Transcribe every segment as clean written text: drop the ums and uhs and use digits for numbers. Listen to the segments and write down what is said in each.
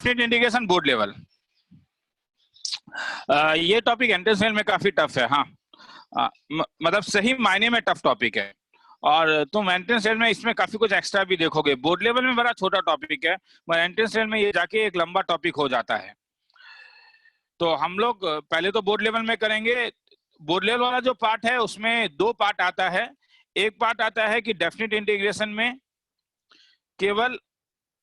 Definite integration board level, ये topic entrance में काफी टफ है। हाँ, मतलब सही मायने में टफ टॉपिक है, और तुम एंट्रेंस में इसमें काफी कुछ एक्स्ट्रा भी देखोगे। बोर्ड लेवल में बड़ा छोटा टॉपिक है, मगर एंट्रेंस में ये जाके एक लंबा टॉपिक हो जाता है। तो हम लोग पहले तो बोर्ड लेवल में करेंगे। बोर्ड लेवल वाला जो पार्ट है उसमें दो पार्ट आता है। एक पार्ट आता है कि डेफिनेट इंटीग्रेशन में केवल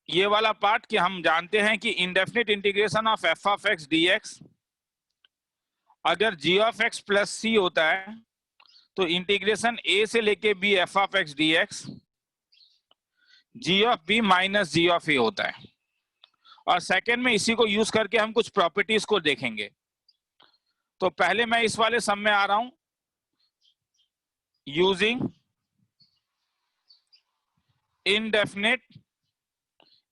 ये वाला पार्ट कि हम जानते हैं कि indefinite integration of F of X D X अगर G of X plus C होता है तो इंटीग्रेशन ए से लेके B F of X D X G of B minus G of A होता है। और सेकंड में इसी को यूज करके हम कुछ प्रॉपर्टीज को देखेंगे। तो पहले मैं इस वाले सम में आ रहा हूं, using indefinite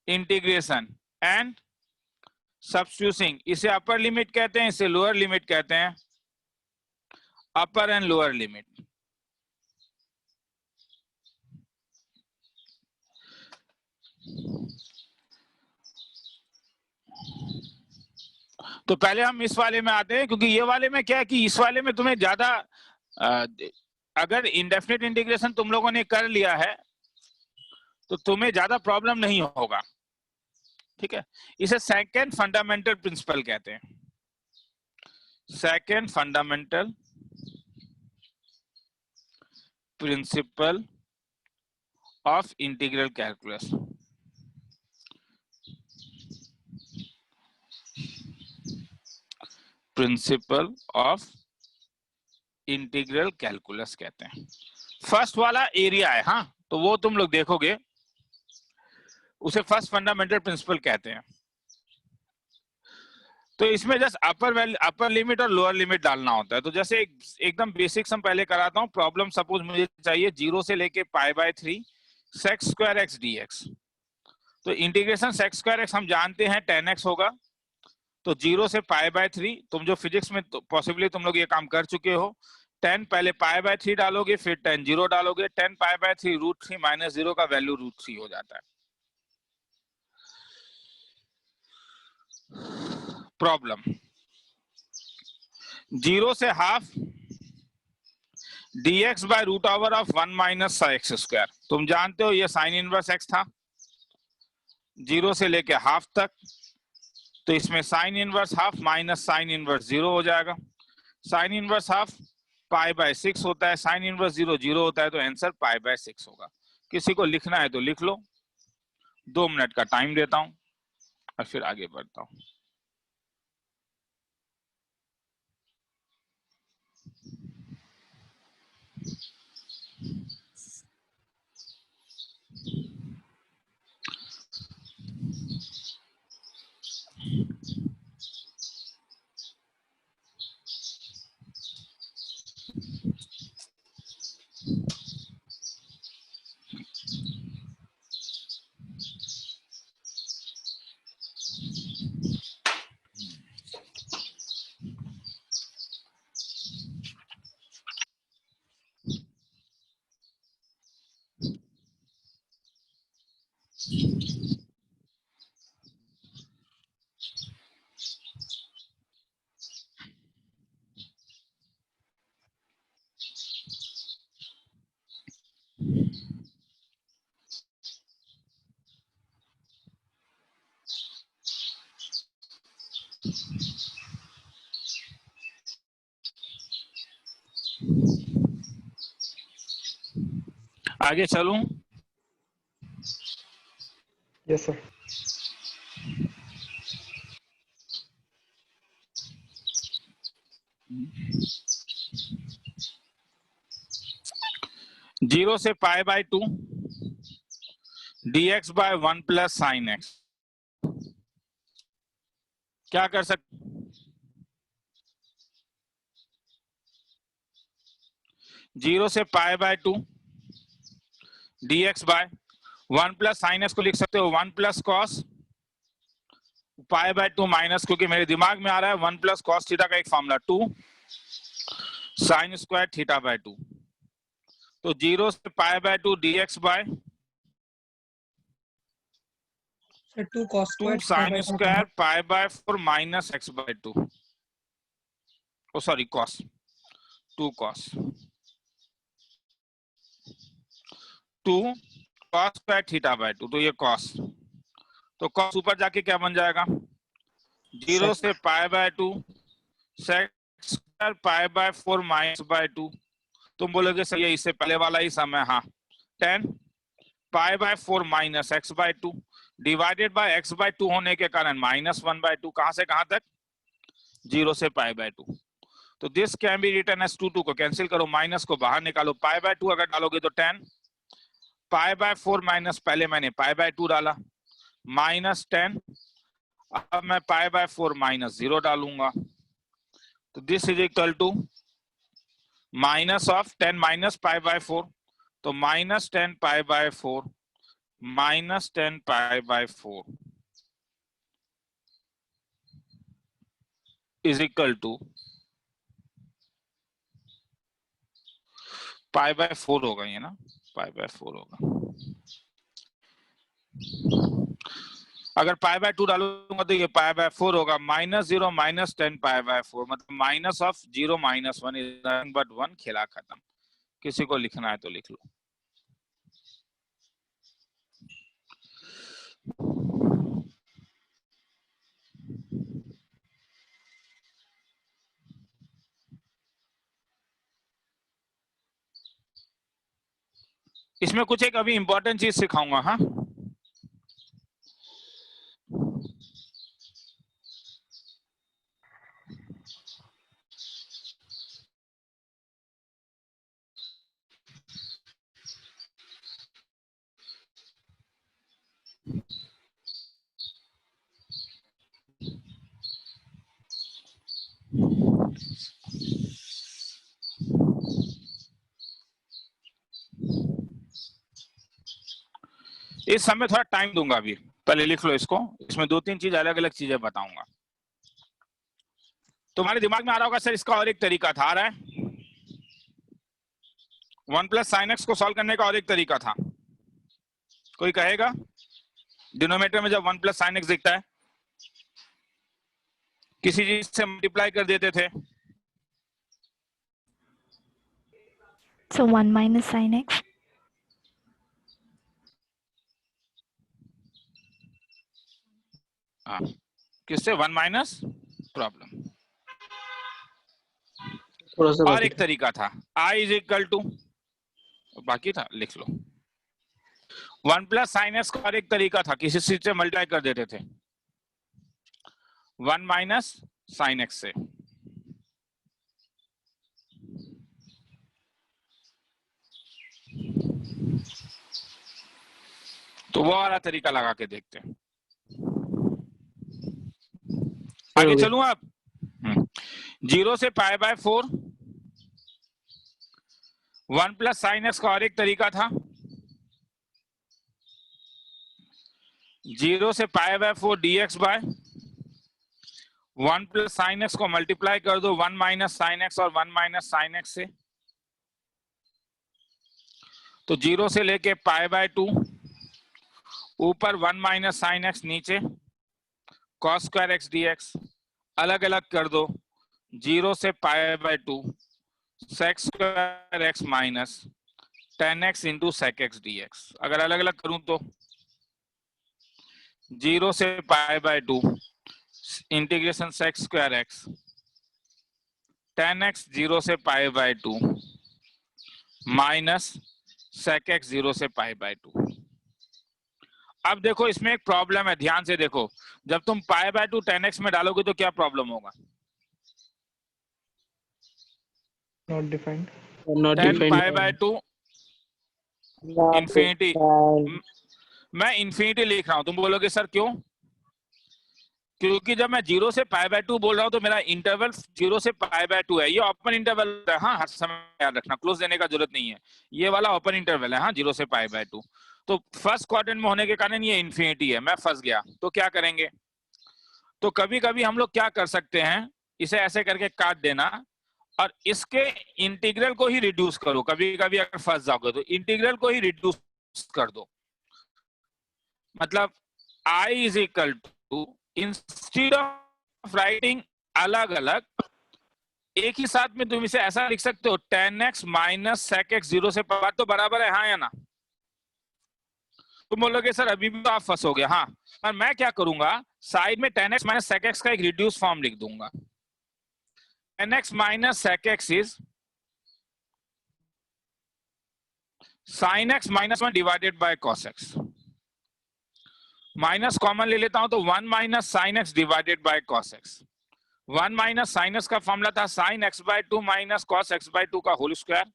integration and substituting. इसे अपर लिमिट कहते हैं, इसे लोअर लिमिट कहते हैं, अपर एंड लोअर लिमिट। तो पहले हम इस वाले में आते हैं, क्योंकि ये वाले में क्या है कि इस वाले में तुम्हें ज्यादा अगर इंडेफिनिट इंटीग्रेशन तुम लोगों ने कर लिया है तो तुम्हें ज्यादा प्रॉब्लम नहीं होगा। ठीक है, इसे सेकंड फंडामेंटल प्रिंसिपल कहते हैं, second fundamental principle of integral calculus. Principle of integral calculus कहते हैं। फर्स्ट वाला एरिया है, हाँ, तो वो तुम लोग देखोगे, उसे फर्स्ट फंडामेंटल प्रिंसिपल कहते हैं। तो इसमें जस्ट अपर लिमिट और लोअर लिमिट डालना होता है। तो जैसे एकदम बेसिक सम पहले कराता हूं। प्रॉब्लम सपोज मुझे चाहिए 0 से लेके π/3 sec स्क्वायर एक्स dx। तो इंटीग्रेशन sec स्क्वायर एक्स हम जानते हैं 10x होगा। तो 0 से π/3, तुम जो फिजिक्स में तो पॉसिबली तुम लोग ये काम कर चुके हो, 10 पहले π/3 डालोगे, फिर 10 0 डालोगे, 10 π/3 √3 माइनस 0 का वैल्यू √3 हो जाता है। प्रॉब्लम 0 से half dx by root over of 1 minus x square. तुम जानते हो ये साइन इनवर्स x था 0 से लेके हाफ तक। तो इसमें sine inverse half minus sine inverse 0 हो जाएगा। साइन इनवर्स हाफ π/6 होता है, साइन इनवर्स 0 0 होता है, तो आंसर π/6 होगा। किसी को लिखना है तो लिख लो, 2 मिनट का टाइम देता हूं और फिर आगे बढ़ता हूं। आगे चलूं? Yes sir. जीरो से π/2 dx by 1 plus sine x. क्या कर सकते? जीरो से π/2 dx by 1 plus sine x को लिख सकते हो 1 प्लस कॉस π/2 माइनस, क्योंकि मेरे दिमाग में आ रहा है 1 प्लस कॉस थीटा का एक फॉर्मूला 2 साइन स्क्वायर थीटा/2। तो 0 से π/2 dx by sir 2 cos 2 square sin square pi by 4 minus x bye 2, oh sorry cos, 2 cos 2 cos square theta by 2, तो ये cos, तो cos ऊपर जाके क्या बन जाएगा, 0 से pi by 2 sec square pi by 4 minus by 2। तुम बोलोगे सर ये इससे पहले वाला ही सम है, हाँ 10 pi by 4 minus x bye 2 divided by x bye 2 होने के कारण माइनस 1 बाय 2, कहां से कहां तक, 0 से पाई बाय 2। तो this can be written as 2 को कैंसिल करो, माइनस को बाहर निकालो, पाई बाय 2 अगर डालोगे तो 10 पाई बाय 4 माइनस, पहले मैंने पाई बाय 2 डाला, माइनस 10, अब मैं पाई बाय 4 माइनस 0 डालूंगा, तो this is equal to minus of 10 minus pi by 4, तो minus 10 pi by 4 minus 10 pi by 4 is equal to pi by 4 होगा, ये ना पाई बाय 4 होगा। अगर पाई बाय 2 डालूंगा तो ये पाई बाय 4 होगा, माइनस 0 माइनस 10 पाई बाय 4, मतलब minus of 0 minus 1 is nothing but 1, खेला खत्म। किसी को लिखना है तो लिख लो। इसमें कुछ एक अभी इंपॉर्टेंट चीज सिखाऊंगा, हाँ इस समय थोड़ा टाइम दूंगा, अभी पहले लिख लो इसको, इसमें 2-3 चीज अलग अलग चीजें बताऊंगा। तुम्हारे दिमाग में आ रहा होगा सर इसका और एक तरीका था, आ रहा है 1 प्लस साइन एक्स को सॉल्व करने का और एक तरीका था, कोई कहेगा? डिनोमिनेटर में जब 1 प्लस साइन एक्स दिखता है, किसी चीज से मल्टीप्लाई कर देते थे, So 1 minus sin x. हाँ किससे, 1 माइनस प्रॉब्लम। और एक तरीका था i इज इक्वल टू, बाकी था लिख लो, 1 प्लस साइन एक्स का और एक तरीका था, किसी चीज से मल्टीप्लाई कर देते थे 1 माइनस साइन एक्स से। तो वो वाला तरीका लगा के देखते हैं, आगे चलूं आप। 0 से pi by 4, 1 plus sine x का और एक तरीका था, 0 से pi by 4 dx by 1 plus sine x को मल्टीप्लाई कर दो 1 माइनस साइन एक्स और 1 माइनस साइन एक्स से, तो 0 से लेके पाई बाय 2, ऊपर 1 माइनस साइन एक्स, नीचे कॉस स्क्वायर एक्स dx, अलग अलग कर दो 0 से pi by 2 sec square x minus 10x into sec x dx। अगर अलग अलग करूं तो 0 से pi by 2 integration sec square x 10x 0 से pi by 2 minus sec x 0 से पाई बाय 2। अब देखो इसमें एक प्रॉब्लम है, ध्यान से देखो, जब तुम पाई बाय 2 10x में डालोगे तो क्या प्रॉब्लम होगा, Not defined. 10 pi by 2 infinity, मैं इंफिनिटी लिख रहा हूं, तुम बोलोगे सर क्यों, क्योंकि जब मैं 0 से पाई बाय 2 बोल रहा हूं तो मेरा इंटरवल 0 से पाई बाय 2 है, ये ओपन इंटरवल है, हाँ हर समय याद रखना, क्लोज देने का जरूरत नहीं है, ये वाला ओपन इंटरवल है, हाँ 0 से पाई बाय 2। तो फर्स्ट क्वाड्रेंट में होने के कारण ये इंफिनिटी है, मैं फंस गया, तो क्या करेंगे, तो कभी कभी हम लोग क्या कर सकते हैं, इसे ऐसे करके काट देना और इसके इंटीग्रल को ही रिड्यूस करो, कभी कभी अगर फंस जाओगे तो इंटीग्रल को ही रिड्यूस कर दो, मतलब I is equal to, instead of writing अलग अलग, एक ही साथ में तुम इसे ऐसा लिख सकते हो, tan x minus sec x 0 से, बात तो बराबर है, हाँ या ना? तुम बोलोगे सर अभी भी तो आप फंसोगे, हाँ, पर मैं क्या करूंगा, साइड में tan x minus sec x का एक रिड्यूस फॉर्म लिख दूंगा। tan x minus sec x is sin x minus 1 divided by cos x। Minus common ले लेता हूं तो 1 minus sin x divided by cos x। 1 minus sin x का formula था sin x bye 2 minus cos x bye 2 का whole square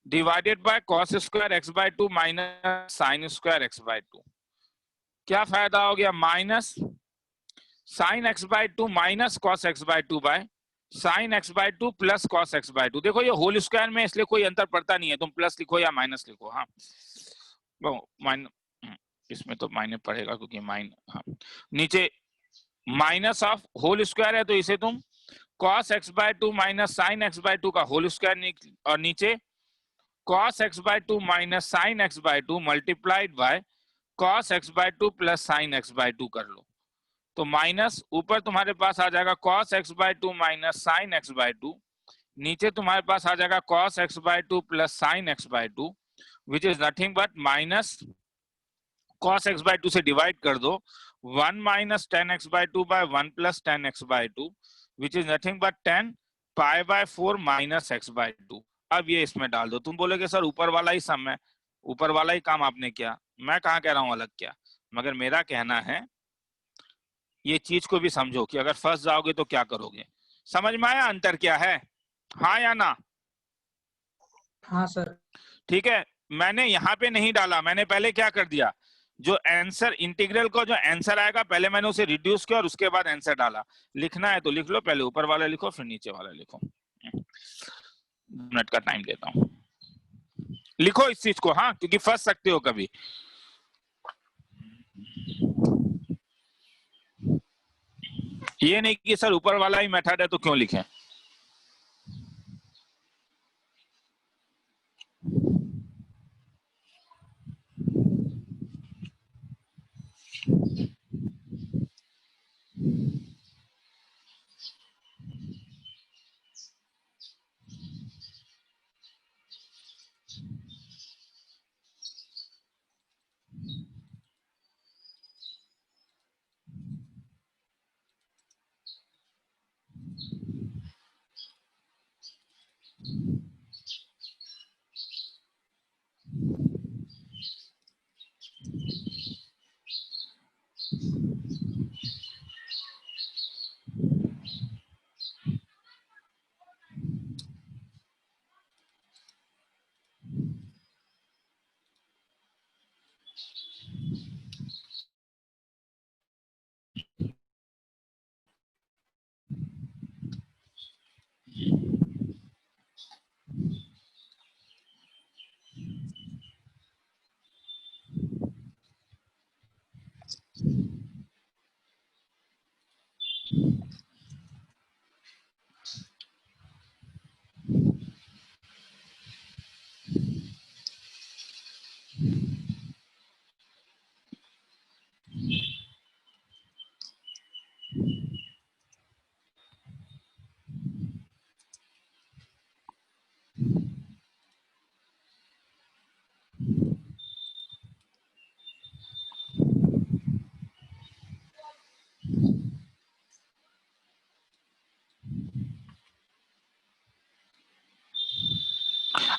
divided by cos square x bye 2 minus sin square x bye 2। क्या फायदा हो गया, minus sin x bye 2 minus cos x bye 2 by sin x bye 2 plus cos x bye 2। देखो ये whole square में इसलिए कोई अंतर पड़ता नहीं है, तुम प्लस लिखो या माइनस लिखो, हाँ इसमें तो माइनस पड़ेगा क्योंकि हाँ, नीचे माइनस ऑफ होल स्क्वायर है तो इसे तुम cos x bye 2 minus sin x bye 2 का होल स्क्वायर, और नीचे cos x bye 2 minus sin x bye 2 multiplied by cos x bye 2 plus sin x bye 2 कर लो, तो माइनस ऊपर तुम्हारे पास आ जाएगा cos x bye 2 minus sin x bye 2, नीचे तुम्हारे पास आ जाएगा cos x bye 2 plus sin x bye 2, which is nothing but minus cos x bye 2 से डिवाइड कर दो 1 minus tan x bye 2 by 1 plus tan x bye 2, which is nothing but tan pi by 4 minus x bye 2। अब ये इसमें डाल दो। तुम बोलोगे सर ऊपर वाला ही सम है, ऊपर वाला ही काम आपने किया, मैं कहाँ कह रहा हूँ अलग क्या, मगर मेरा कहना है ये चीज को भी समझो कि अगर फंस जाओगे तो क्या करोगे। समझ में आया अंतर क्या है, हाँ या ना? हाँ सर। ठीक है, मैंने यहाँ पे नहीं डाला, मैंने पहले क्या कर दिया, जो आंसर इंटीग्रल को जो आंसर आएगा पहले मैंने उसे रिड्यूस किया और उसके बाद आंसर डाला। लिखना है तो लिख लो, पहले ऊपर वाला लिखो फिर नीचे वाला लिखो। मिनट का टाइम देता हूँ, लिखो इस चीज को, हाँ, क्योंकि फंस सकते हो कभी। ये नहीं कि सर ऊपर वाला ही मेथड है तो क्यों लिखें।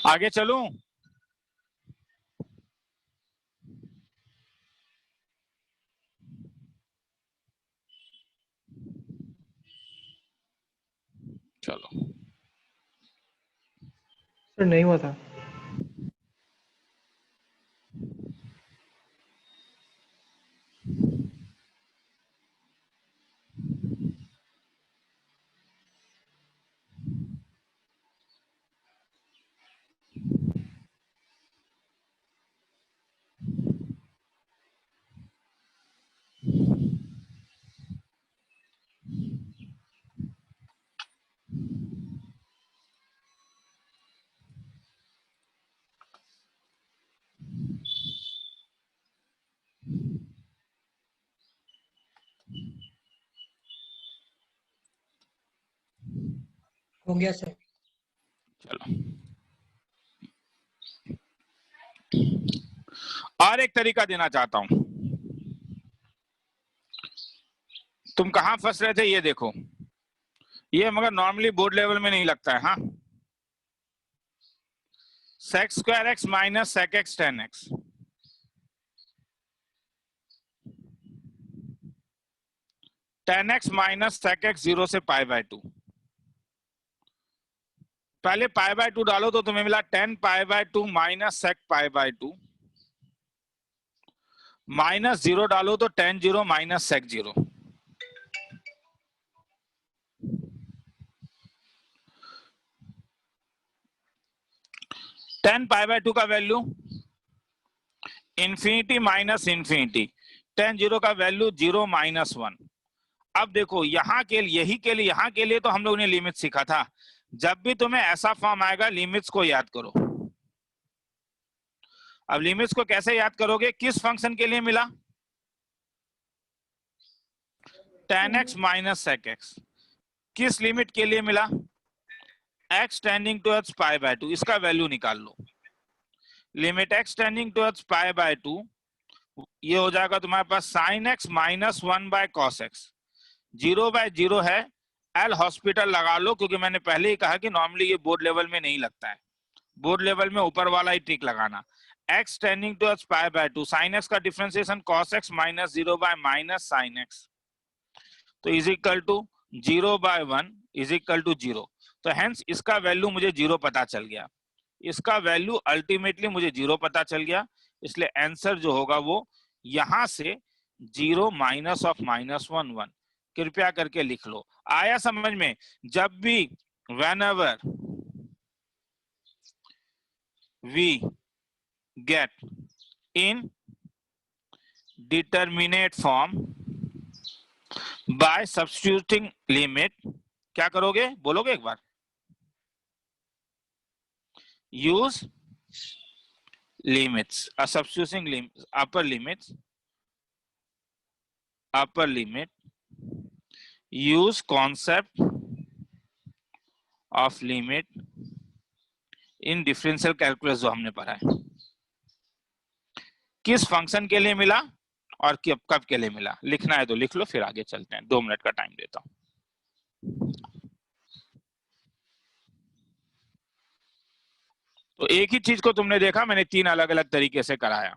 आगे चलूं? चलो, सर नहीं हुआ था। हो गया सर। चलो, और एक तरीका देना चाहता हूं। तुम कहां फंस रहे थे ये देखो, ये मगर नॉर्मली बोर्ड लेवल में नहीं लगता है। हाँ, sec square x minus sec x ten x, ten x minus sec x 0 से पाई बाय 2। पहले पाई बाय 2 डालो तो तुम्हें मिला 10 pi by 2 minus sec pi by 2, minus 0 डालो तो 10 0 minus sec 0। Ten pi by 2 का वैल्यू इंफिनिटी माइनस इंफिनिटी, 10 0 का वैल्यू 0 माइनस 1। अब देखो यहाँ के लिए, यही के लिए, यहाँ के लिए तो हम लोग ने लिमिट सीखा था। जब भी तुम्हें ऐसा फॉर्म आएगा लिमिट्स को याद करो। अब लिमिट्स को कैसे याद करोगे? किस फंक्शन के लिए मिला? tan x minus sec x। किस लिमिट के लिए मिला? x tending towards pi by 2। इसका वैल्यू निकाल लो। Limit x tending towards pi by 2, ये हो जाएगा तुम्हारे पास sin x minus 1 by cos x। 0 by 0 है, एल हॉस्पिटल लगा लो, क्योंकि मैंने पहले ही कहा कि नॉर्मली ये बोर्ड लेवल में नहीं लगता है। बोर्ड लेवल में ऊपर वाला ही ट्रिक लगाना। x tending towards pi by 2, sin x का differentiation cos x minus 0 by minus sin x, तो is equal to 0 by 1 is equal to 0। तो हेंस इसका वैल्यू मुझे 0 पता चल गया। इसका वैल्यू अल्टीमेटली मुझे 0 पता चल गया, इसलिए आंसर जो होगा वो यहां से 0 माइनस ऑफ माइनस 1 1। कृपया करके लिख लो। आया समझ में? जब भी whenever we get in determinate form by substituting limit, क्या करोगे? बोलोगे एक बार? use limits, substituting limits, upper limit, use concept of limit in differential calculus जो हमने पढ़ा है। किस फंक्शन के लिए मिला और कब के लिए मिला, लिखना है तो लिख लो, फिर आगे चलते हैं। 2 मिनट का टाइम देता हूं। तो एक ही चीज को तुमने देखा, मैंने 3 अलग अलग तरीके से कराया।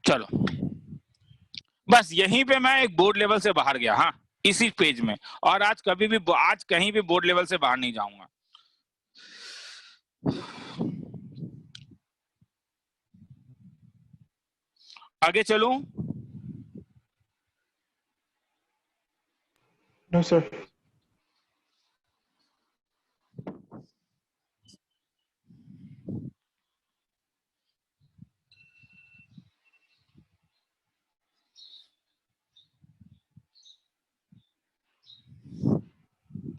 चलो, बस यहीं पे मैं एक बोर्ड लेवल से बाहर गया। हाँ, इसी पेज में। और आज कहीं भी बोर्ड लेवल से बाहर नहीं जाऊंगा। आगे चलूं? No, sir.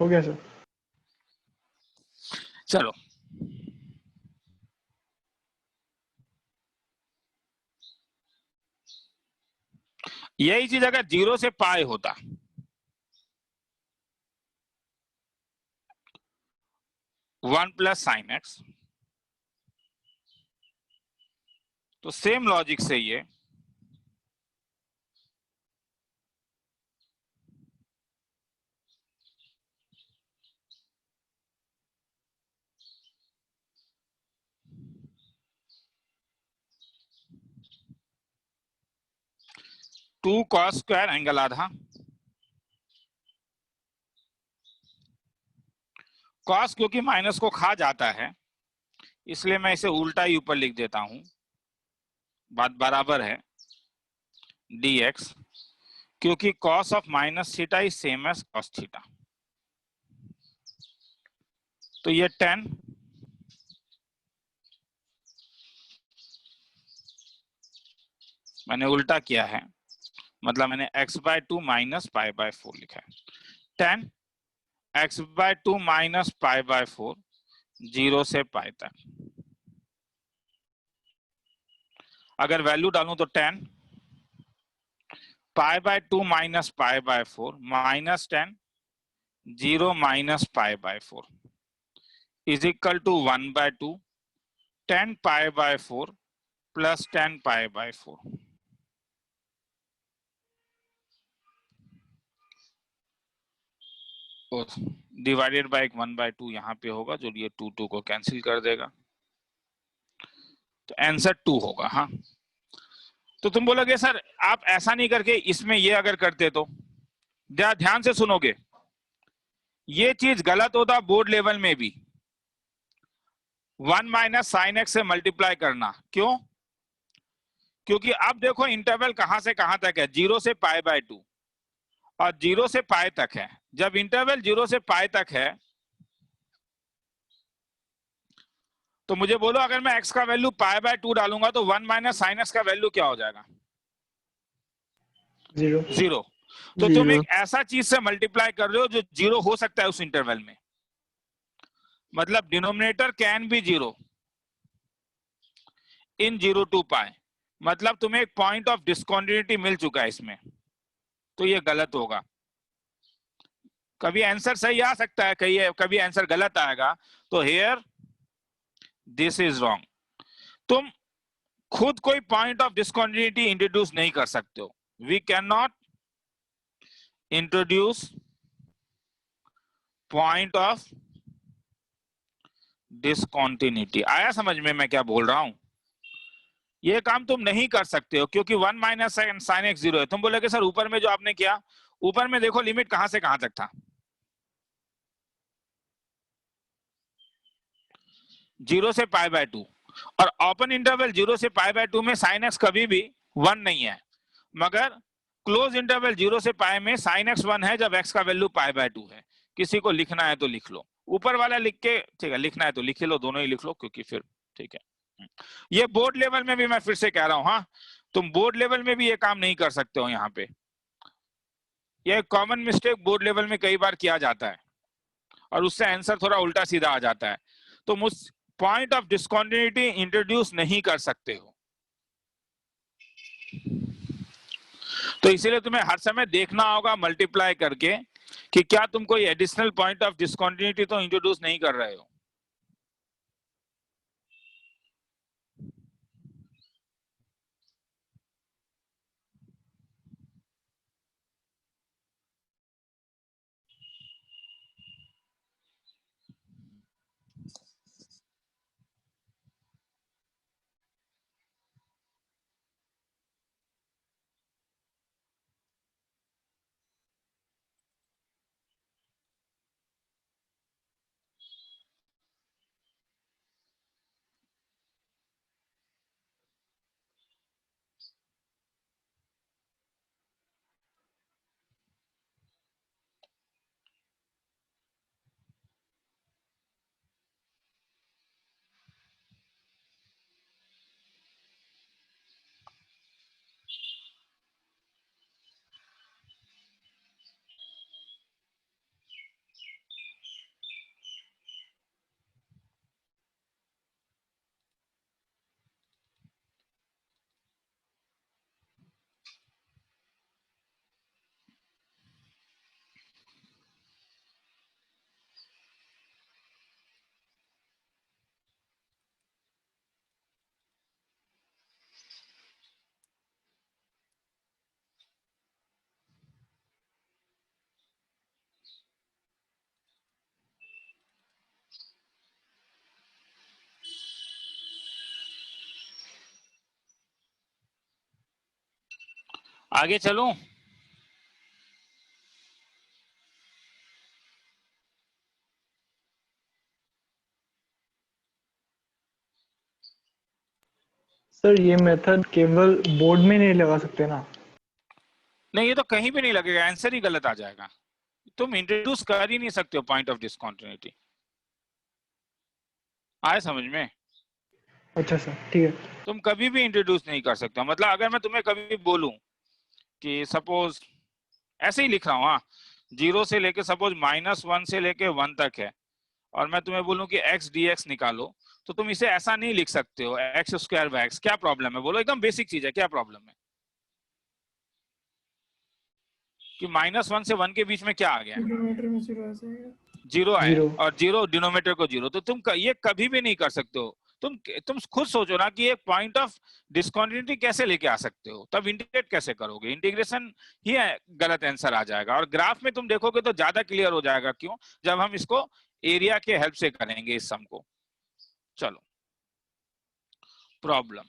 हो गया सर। चलो, यही चीज अगर 0 से पाई होता, 1 प्लस साइन एक्स, तो सेम लॉजिक से ये टू कॉस स्क्वायर एंगल आधा, कॉस क्योंकि माइनस को खा जाता है इसलिए मैं इसे उल्टा ही ऊपर लिख देता हूं, बात बराबर है dx, क्योंकि cos of minus theta is same as cos theta. तो ये 10 मैंने उल्टा किया है, मतलब मैंने x/2 माइनस π/4 लिखा है। 10 x/2 माइनस π/4 0 से पाई तक। अगर वैल्यू डालूं तो 10 π/2 minus π/4 minus 10 0 minus π/4 is equal to 1/2 10 π/4 plus 10 π/4। Divided by 1/2 यहाँ पे होगा, जो ये 2 को कैंसिल कर देगा, तो आंसर 2 होगा। हाँ, तो तुम बोलोगे सर आप ऐसा नहीं करके इसमें ये अगर करते तो, ध्यान से सुनोगे, ये चीज गलत होता बोर्ड लेवल में भी, 1 माइनस साइन एक्स से मल्टीप्लाई करना। क्यों? क्योंकि अब देखो इंटरवल कहां से कहां तक है, 0 से π/2 और 0 से पाई तक है। जब इंटरवल 0 से पाई तक है तो मुझे बोलो अगर मैं x का वैल्यू π/2 डालूंगा तो 1 माइनस साइन एक्स का वैल्यू क्या हो जाएगा? 0। तो तुम एक ऐसा चीज से मल्टीप्लाई कर रहे हो जो 0 हो सकता है उस इंटरवल में, मतलब denominator can be 0 in 0 to पाई, मतलब तुम्हें एक पॉइंट ऑफ डिस्कंटिन्यूटी मिल चुका है इसमें, तो ये गलत होगा। कभी आंसर सही आ सकता है, कभी आंसर गलत आएगा, तो हियर दिस इज रॉन्ग। तुम खुद कोई पॉइंट ऑफ डिस्कंटिन्यूटी इंट्रोड्यूस नहीं कर सकते हो। We can not introduce point of discontinuity. आया समझ में मैं क्या बोल रहा हूं? ये काम तुम नहीं कर सकते हो क्योंकि 1 माइनस साइन एक्स 0 है। तुम बोलोगे सर ऊपर में जो आपने किया, ऊपर में देखो लिमिट कहां से कहां तक था, 0 से π/2, और ओपन इंटरवल 0 से π/2 में साइन एक्स कभी भी 1 नहीं है, मगर क्लोज इंटरवल 0 से पाई में साइन एक्स 1 है जब एक्स का वैल्यू π/2 है। किसी को लिखना है तो लिख लो, ऊपर वाला लिख के, ठीक है, लिखना है तो लिख लो, दोनों ही लिख लो क्योंकि फिर ठीक है। ये बोर्ड लेवल में भी मैं फिर से कह रहा हूं, हाँ तुम बोर्ड लेवल में भी ये काम नहीं कर सकते हो। यहाँ पे ये कॉमन मिस्टेक बोर्ड लेवल में कई बार किया जाता है और उससे आंसर थोड़ा उल्टा सीधा आ जाता है। तुम उस पॉइंट ऑफ डिस्कंटिन्यूटी इंट्रोड्यूस नहीं कर सकते हो, तो इसीलिए तुम्हें हर समय देखना होगा मल्टीप्लाई करके कि क्या तुम कोई एडिशनल पॉइंट ऑफ डिस्कंटिन्यूटी तो इंट्रोड्यूस नहीं कर रहे हो। आगे चलूं? सर ये मेथड केवल बोर्ड में नहीं लगा सकते ना? नहीं, ये तो कहीं भी नहीं लगेगा, आंसर ही गलत आ जाएगा। तुम इंट्रोड्यूस कर ही नहीं सकते हो पॉइंट ऑफ डिसकंटिन्यूटी। आए समझ में? अच्छा सर, ठीक है। तुम कभी भी इंट्रोड्यूस नहीं कर सकते हो। मतलब अगर मैं तुम्हें कभी बोलूं कि सपोज ऐसे ही लिख रहा हूँ, हाँ, 0 से लेके सपोज -1 से लेके 1 तक है, और मैं तुम्हें बोलूं कि x dx निकालो, तो तुम इसे ऐसा नहीं लिख सकते हो x स्क्वायर बाय x। क्या प्रॉब्लम है? बोलो, एकदम बेसिक चीज है, क्या प्रॉब्लम है? कि -1 से 1 के बीच में क्या आ गया? डिनोमिनेटर में 0 आ जाएगा। 0 आया, जीरो। और 0 डिनोमिनेटर को 0। तो तुम ये कभी भी नहीं कर सकते हो। तुम खुद सोचो ना कि एक पॉइंट ऑफ डिसकंटिन्यूटी कैसे लेके आ सकते हो, तब इंटीग्रेट कैसे करोगे? इंटीग्रेशन ही गलत आंसर आ जाएगा। और ग्राफ में तुम देखोगे तो ज्यादा क्लियर हो जाएगा। क्यों? जब हम इसको एरिया के हेल्प से करेंगे इस सम को। चलो प्रॉब्लम,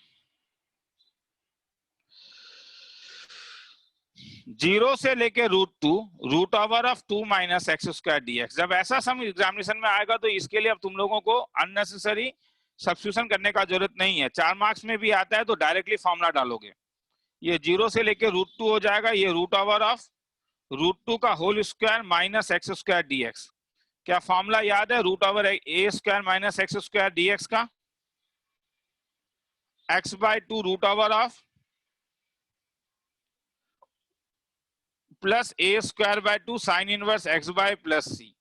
0 से लेके √2 √2 माइनस एक्स स्क्वायर dx। जब ऐसा सम एग्जामिनेशन में आएगा तो इसके लिए अब तुम लोगों को अननेसेसरी सब्स्टिट्यूशन करने का जरूरत नहीं है। 4 मार्क्स में भी आता है तो डायरेक्टली फॉर्मूला डालोगे। ये 0 से लेके √2 हो जाएगा, ये √2 का whole square minus x square dx। क्या फॉर्मूला याद है √a² minus x square dx का? x/2 √2 plus a²/2 sine inverse x/+c।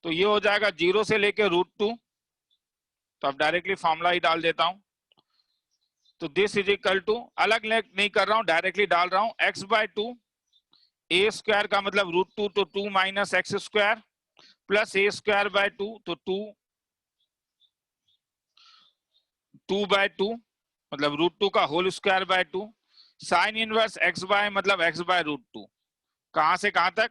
तो ये हो जाएगा 0 से लेके √2। तो अब डायरेक्टली फॉर्मूला ही डाल देता हूं। तो दिस इज इक्वल टू, अलग नहीं कर रहा हूं, डायरेक्टली डाल रहा हूं, x/2 a² का मतलब √2 तो 2 minus x square plus a²/2 तो 2/2 मतलब √2 का whole square by 2 sine inverse x/ मतलब x/√2। कहां से कहां तक?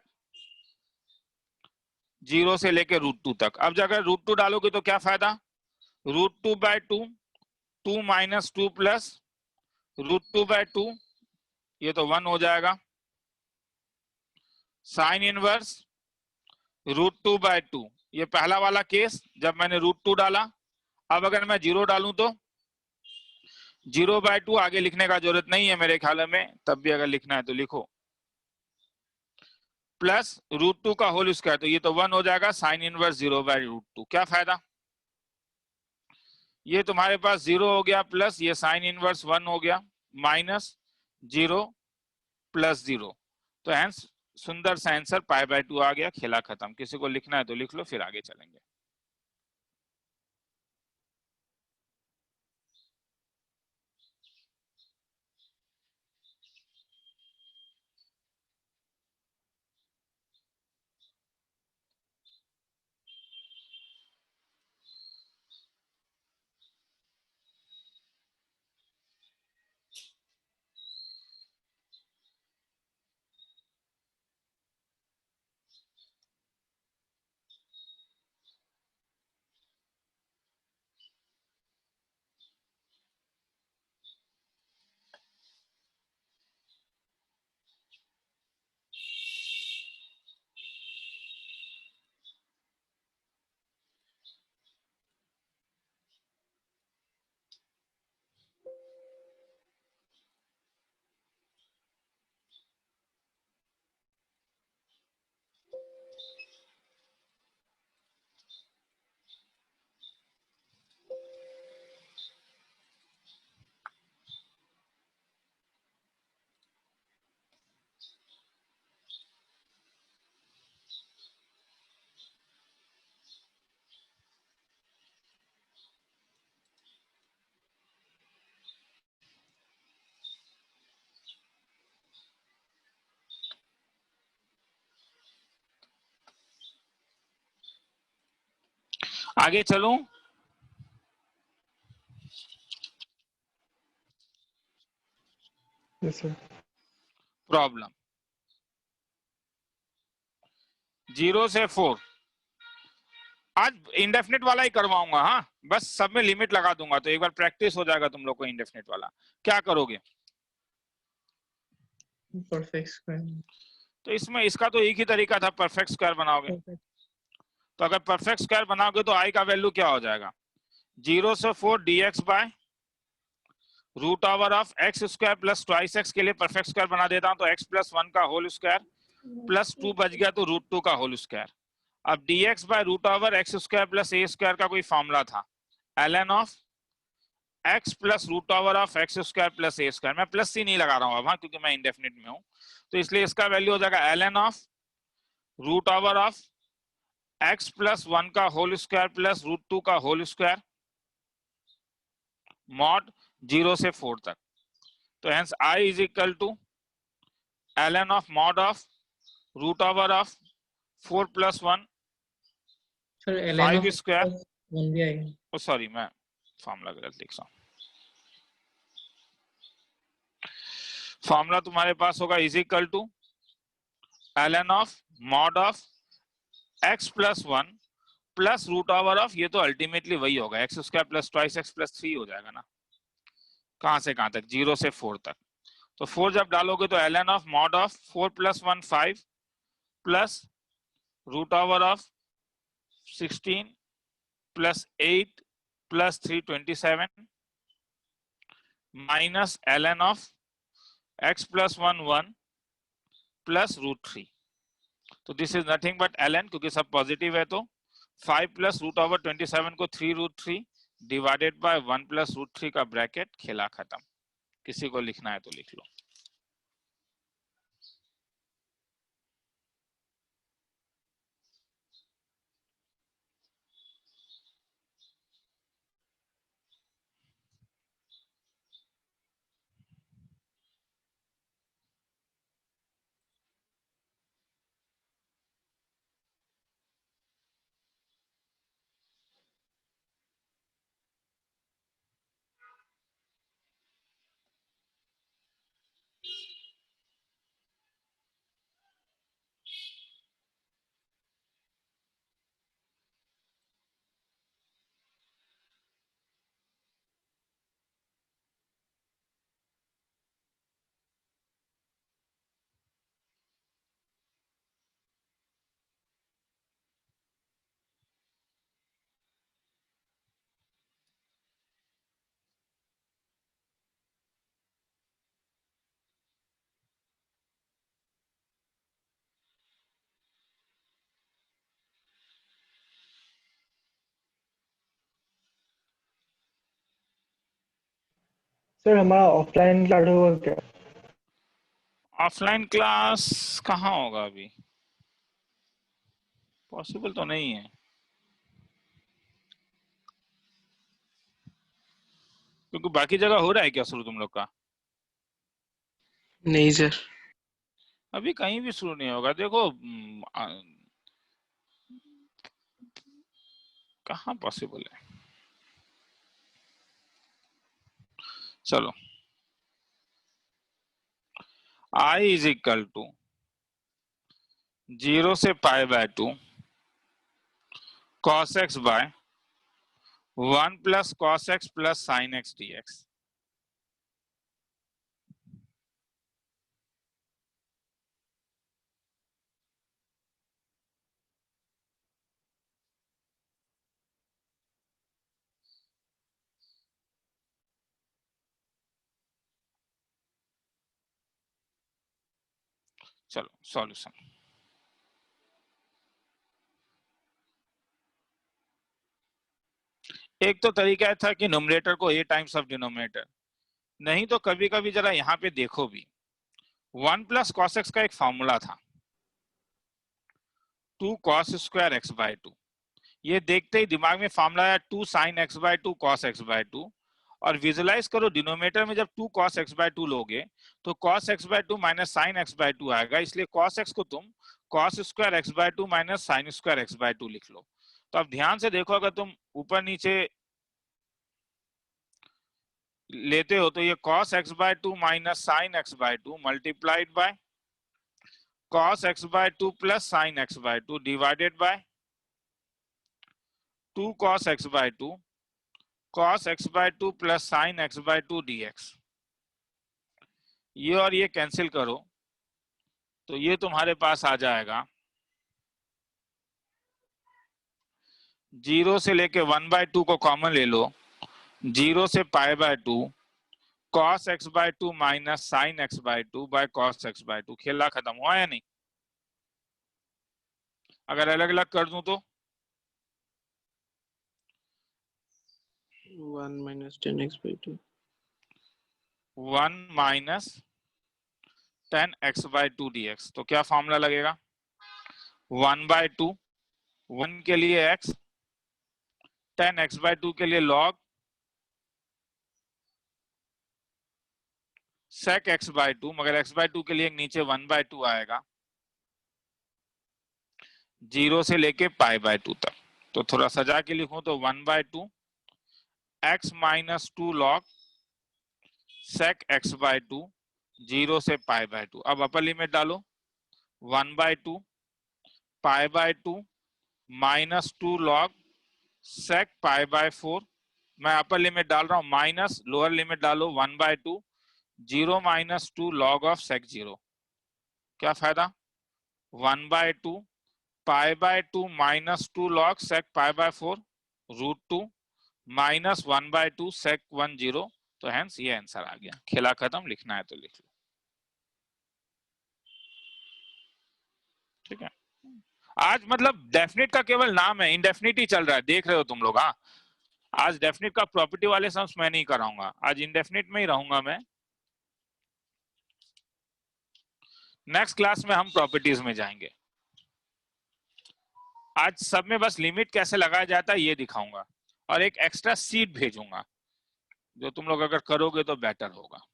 0 से लेके √2 तक। अब अगर √2 डालोगे तो क्या फायदा? √2/2 2 माइनस 2 प्लस √2/2, ये तो 1 हो जाएगा, साइन इनवर्स √2/2। ये पहला वाला केस जब मैंने √2 डाला। अब अगर मैं 0 डालूं तो 0/2 आगे लिखने का जरूरत नहीं है मेरे ख्याल में, तब भी अगर लिखना है तो लिखो, प्लस √2 का होल स्क्वायर, तो ये तो 1 हो जाएगा, साइन इनवर्स 0/√2। क्या फायदा? ये तुम्हारे पास 0 हो गया, प्लस ये साइन इनवर्स 1 हो गया, माइनस 0 प्लस 0। तो हेंस सुंदर सा आंसर π/2 आ गया। खेला खत्म। किसी को लिखना है तो लिख लो, फिर आगे चलेंगे। आगे चलूं? Yes sir. प्रॉब्लम 0 से 4। आज इंडेफिनिट वाला ही करवाऊंगा, हाँ, बस सब में लिमिट लगा दूंगा, तो एक बार प्रैक्टिस हो जाएगा तुम लोग को इंडेफिनिट वाला। क्या करोगे? Perfect square. तो इसमें इसका तो एक ही तरीका था, परफेक्ट स्क्वायर बनाओगे। तो अगर परफेक्ट स्क्वायर बनाओगे तो आई का वैल्यू क्या हो जाएगा, 0 से 4 dx by root over of x square plus twice x. के लिए परफेक्ट स्क्वायर बना देता हूं तो x प्लस 1 का होल स्क्वायर प्लस 2 बच गया तो रूट 2 का होल स्क्वायर। अब dx by root over x square plus a square का कोई फॉर्मूला था, ln of x plus root over of x square plus a square. मैं प्लस सी नहीं लगा रहा हूं अब, हाँ, क्योंकि मैं इंडेफिनिट में हूं, तो इसलिए इसका वैल्यू हो जाएगा ln of root over of x plus 1 का होल स्क्वायर प्लस रूट 2 का होल स्क्वायर मॉड 0 से 4 तक। तो hence I is equal to ln of mod of root over of 4 plus 1 sir ln 5 square, 1 भी आएगा। Sorry मैं formula गलत लिख रहा हूं। फॉर्मूला तुम्हारे पास होगा is equal to ln of mod of x plus 1 plus root over of, ये तो अल्टीमेटली वही होगा, x square plus twice x plus 3 हो जाएगा ना, कहां से कहां तक, 0 से 4 तक। तो 4 जब डालोगे तो ln of mod of 4 plus 1 5 plus root over of 16 plus 8 plus 3 27 minus ln of x plus 1 1 plus root 3। तो this is nothing but ln, क्योंकि सब पॉजिटिव है तो 5 प्लस रूट ओवर 27 को 3 root 3 divided by 1 plus root 3 का bracket, खेला खत्म। किसी को लिखना है तो लिख लो। सर हमारा ऑफलाइन क्लास होगा क्या? ऑफलाइन क्लास कहाँ होगा अभी, पॉसिबल तो नहीं है, क्योंकि बाकी जगह हो रहा है क्या शुरू तुम लोग का? नहीं सर। अभी कहीं भी शुरू नहीं होगा। देखो कहाँ पॉसिबल है, चलो I इज इक्वल टू 0 से pi by 2 cos x by 1 plus cos x plus sin x dx। चलो सॉल्यूशन, एक तो तरीका था कि न्यूमरेटर को a टाइम्स ऑफ डिनोमिनेटर, नहीं तो कभी कभी जरा यहाँ पे देखो भी, 1 प्लस cos x का एक फॉर्मूला था 2 cos स्क्वायर x बाय 2। ये देखते ही दिमाग में फॉर्मूला आया 2 sin x bye 2 cos x bye 2, और विजुलाइज करो डिनोमिनेटर में जब 2 cos x बाय 2 लोगे तो cos x bye 2 minus sin x bye 2 आएगा, इसलिए cos x को तुम cos square x bye 2 minus sin square x bye 2 लिख लो। तो अब ध्यान से देखो, अगर तुम ऊपर नीचे लेते हो तो ये cos x bye 2 minus sin x bye 2 multiplied by cos x bye 2 plus sin x bye 2 divided by 2 cos x bye 2 cos x bye 2 plus sin x bye 2 dx। ये और ये कैंसिल करो तो ये तुम्हारे पास आ जाएगा 0 से लेके 1/2 को कॉमन ले लो, 0 से π/2 cos x/2 minus sin x/2 by cos x/2। खेला खत्म हुआ या नहीं? अगर अलग अलग कर दूं तो 1 minus 10x/2 1 minus 10x/2 dx। तो क्या फॉर्मूला लगेगा? 1/2, 1 के लिए x, 10x/2 के लिए log sec x/2, मगर x/2 के लिए नीचे 1/2 आएगा 0 से लेके π/2 तक। तो थोड़ा सजा के लिखूं तो 1/2 x minus 2 log sec x/2 0 से π/2। अब अपर लिमिट डालो, 1/2 π/2 माइनस 2 log sec π/4। मैं अपर लिमिट डाल रहा हूं, माइनस लोअर लिमिट डालो 1/2 0 माइनस 2 log ऑफ sec 0। क्या फायदा? 1/2 π/2 minus 2 log sec π/4 √2 minus 1/2 sec 1 0। तो हेंस ये आंसर आ गया। खेला खत्म, लिखना है तो लिख लो। ठीक है, आज मतलब डेफिनेट का केवल नाम है, इंडेफिनिट ही चल रहा है, देख रहे हो तुम लोग। हाँ, आज डेफिनेट का प्रॉपर्टी वाले सम्स मैं नहीं कराऊंगा, आज इंडेफिनिट में ही रहूंगा मैं। नेक्स्ट क्लास में हम प्रॉपर्टीज में जाएंगे। आज सब में बस लिमिट कैसे लगाया जाता है ये दिखाऊंगा, और एक एक्स्ट्रा सीट भेजूंगा जो तुम लोग अगर करोगे तो बेटर होगा।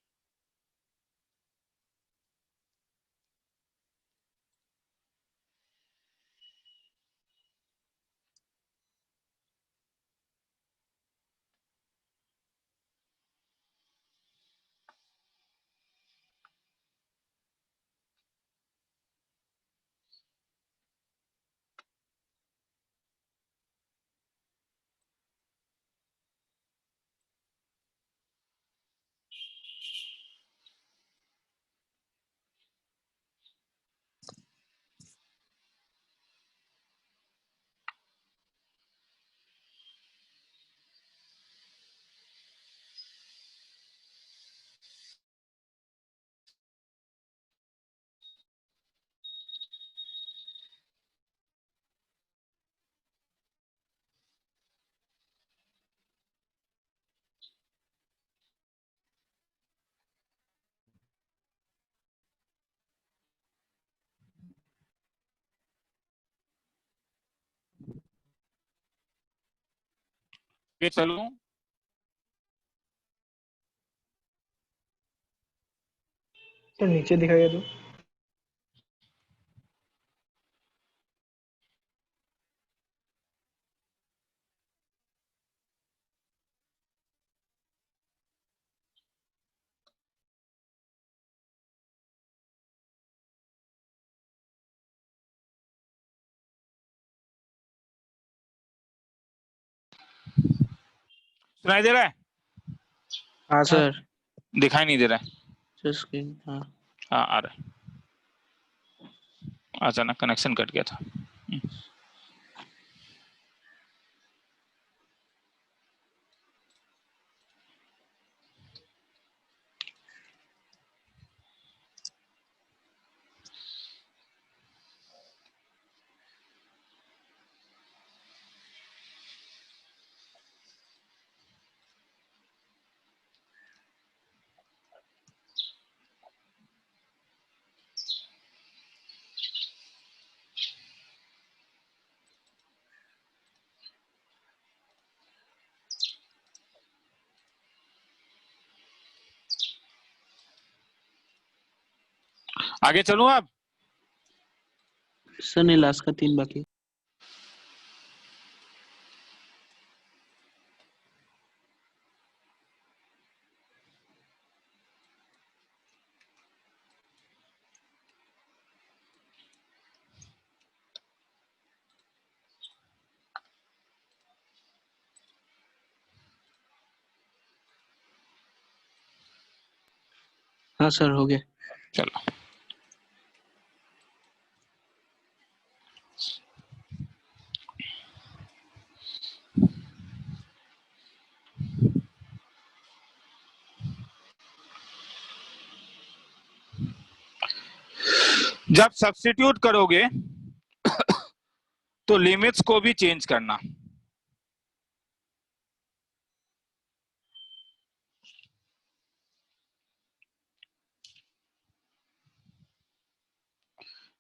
ये चलूं? सर नीचे दिखाइए तो। सुनाई दे रहा है? हाँ सर, दिखाई नहीं दे रहा है? जस्ट हाँ हाँ आ रहा है। अचानक कनेक्शन कट गया था। आगे चलूं अब? सर, नहीं लास्ट का 3 बाकी। हाँ सर, हो गया। चलो। जब सब्स्टिट्यूट करोगे तो लिमिट्स को भी चेंज करना।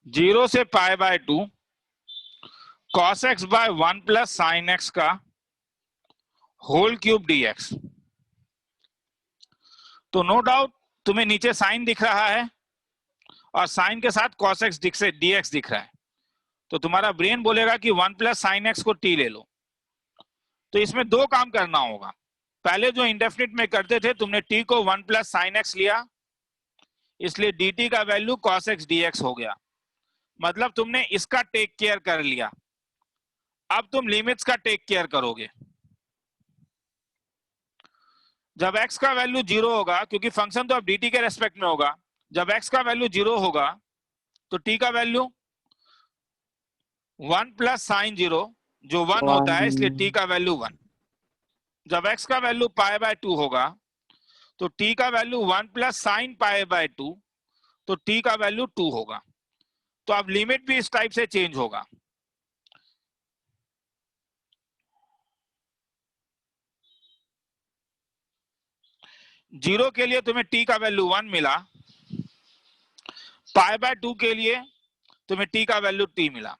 जीरो से pi by 2 cos x by 1 plus sine x का होल क्यूब dx। तो नो डाउट तुम्हें नीचे साइन दिख रहा है और साइन के साथ cos x dx दिख रहा है, तो तुम्हारा ब्रेन बोलेगा कि 1 प्लस साइन एक्स को t ले लो। तो इसमें दो काम करना होगा। पहले जो इंडेफिनिट में करते थे, तुमने t को 1 प्लस साइन एक्स लिया, इसलिए dt का वैल्यू cos x dx हो गया। मतलब तुमने इसका टेक केयर कर लिया। अब तुम लिमिट्स का टेक केयर करोगे। जब x का वैल्यू 0 होगा, क्योंकि फंक्शन तो अब dt के रेस्पेक्ट में होगा, जब x का वैल्यू 0 होगा तो t का वैल्यू 1 प्लस साइन 0 जो 1 होता है, इसलिए t का वैल्यू 1। जब x का वैल्यू पाई बाय 2 होगा तो t का value 1 plus sine pi by 2, तो t का वैल्यू 2 होगा। तो अब लिमिट भी इस टाइप से चेंज होगा। जीरो के लिए तुम्हें t का वैल्यू 1 मिला, पाई बाय 2 के लिए तुम्हें t का वैल्यू t मिला।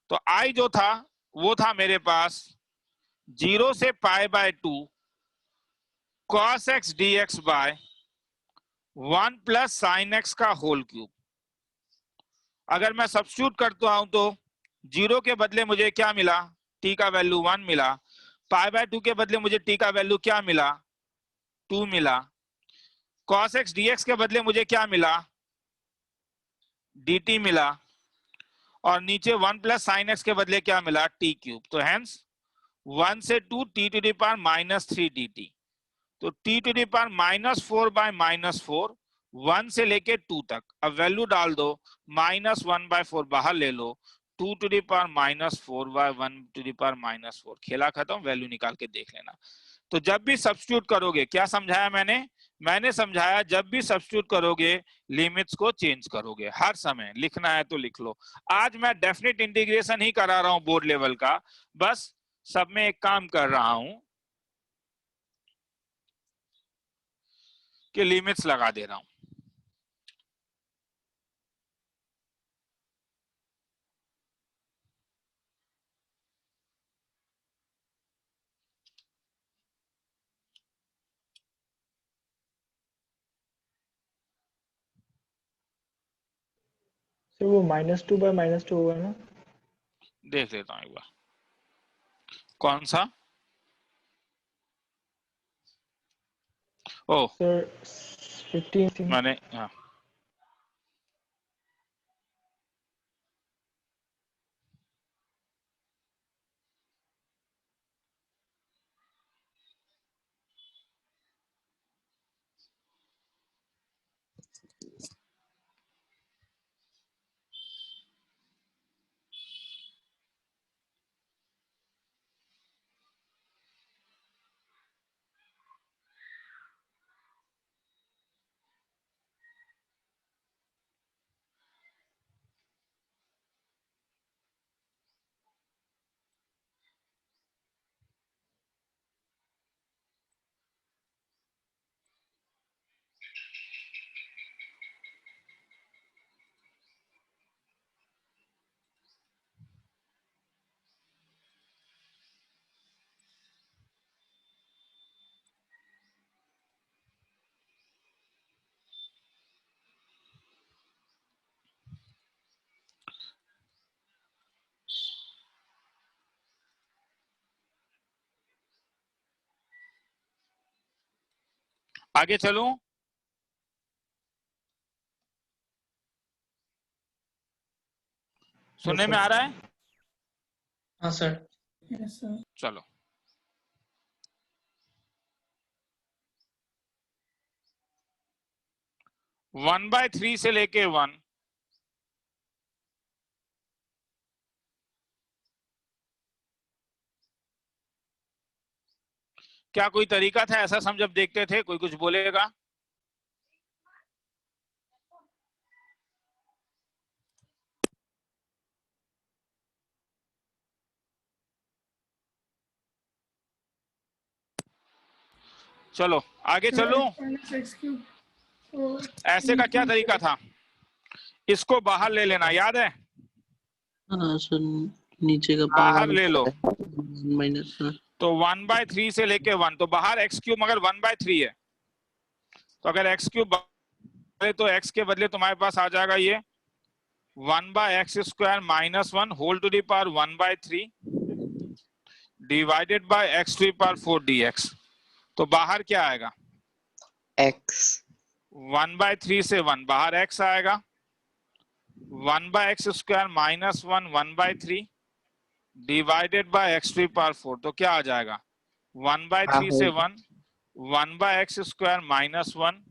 तो i जो था वो था मेरे पास 0 से pi by 2 cos x dx by 1 plus sine x का होल क्यूब। अगर मैं सब्स्टिट्यूट करता हूं तो 0 के बदले मुझे क्या मिला, t का वैल्यू 1 मिला। पाई बाय 2 के बदले मुझे t का वैल्यू क्या मिला, 2 मिला। cos x dx के बदले मुझे क्या मिला, dt मिला। और नीचे 1 प्लस साइन एक्स के बदले क्या मिला, t क्यूब। तो हेंस 1 से 2 t to the power -3 dt। तो t to the power -4 by -4 1 से लेके 2 तक। अब वैल्यू डाल दो, -1/4 बाहर ले लो, 2 to the power -4 by 1 to the power -4। खेला खत्म, वैल्यू निकाल के देख लेना। तो जब भी सब्स्टिट्यूट करोगे, क्या समझाया मैंने समझाया जब भी सब्स्टिट्यूट करोगे लिमिट्स को चेंज करोगे। हर समय लिखना है तो लिख लो। आज मैं डेफिनेट इंटीग्रेशन ही करा रहा हूं बोर्ड लेवल का, बस सब में एक काम कर रहा हूं कि लिमिट्स लगा दे रहा हूं। सर वो -2 बाय -2 होगा ना? देख लेता हूं एक बार कौन सा। ओ सर 15 मैंने हाँ, आगे चलूं। सुनने में आ रहा है? हाँ सर। चलो, 1/3 से लेके 1, क्या कोई तरीका था ऐसा हम जब देखते थे? कोई कुछ बोलेगा? चलो आगे चलो। ऐसे का क्या तरीका था, इसको बाहर ले लेना, याद है? हाँ सर, नीचे का बाहर ले लो, माइनस। तो 1/3 से लेके 1, तो बाहर एक्स क्यूब मगर 1/3 है, तो अगर एक्स क्यूब तो एक्स के बदले तुम्हारे पास आ जाएगा ये 1/x² - 1 whole to the power 1/3 divided by x to the power 4 dx। तो बाहर क्या आएगा, x 1/3 से 1 बाहर x आएगा, 1/x² - 1 1/3 divided by x to the power 4, तो क्या आ जाएगा 1/3 से 1 1/x² - 1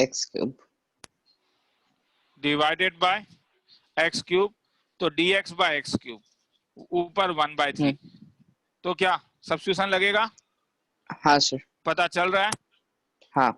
x cube divided by x cube, तो dx बाय x क्यूब ऊपर 1/3, तो क्या सब्स्टिट्यूशन लगेगा? हाँ सर, पता चल रहा है? हाँ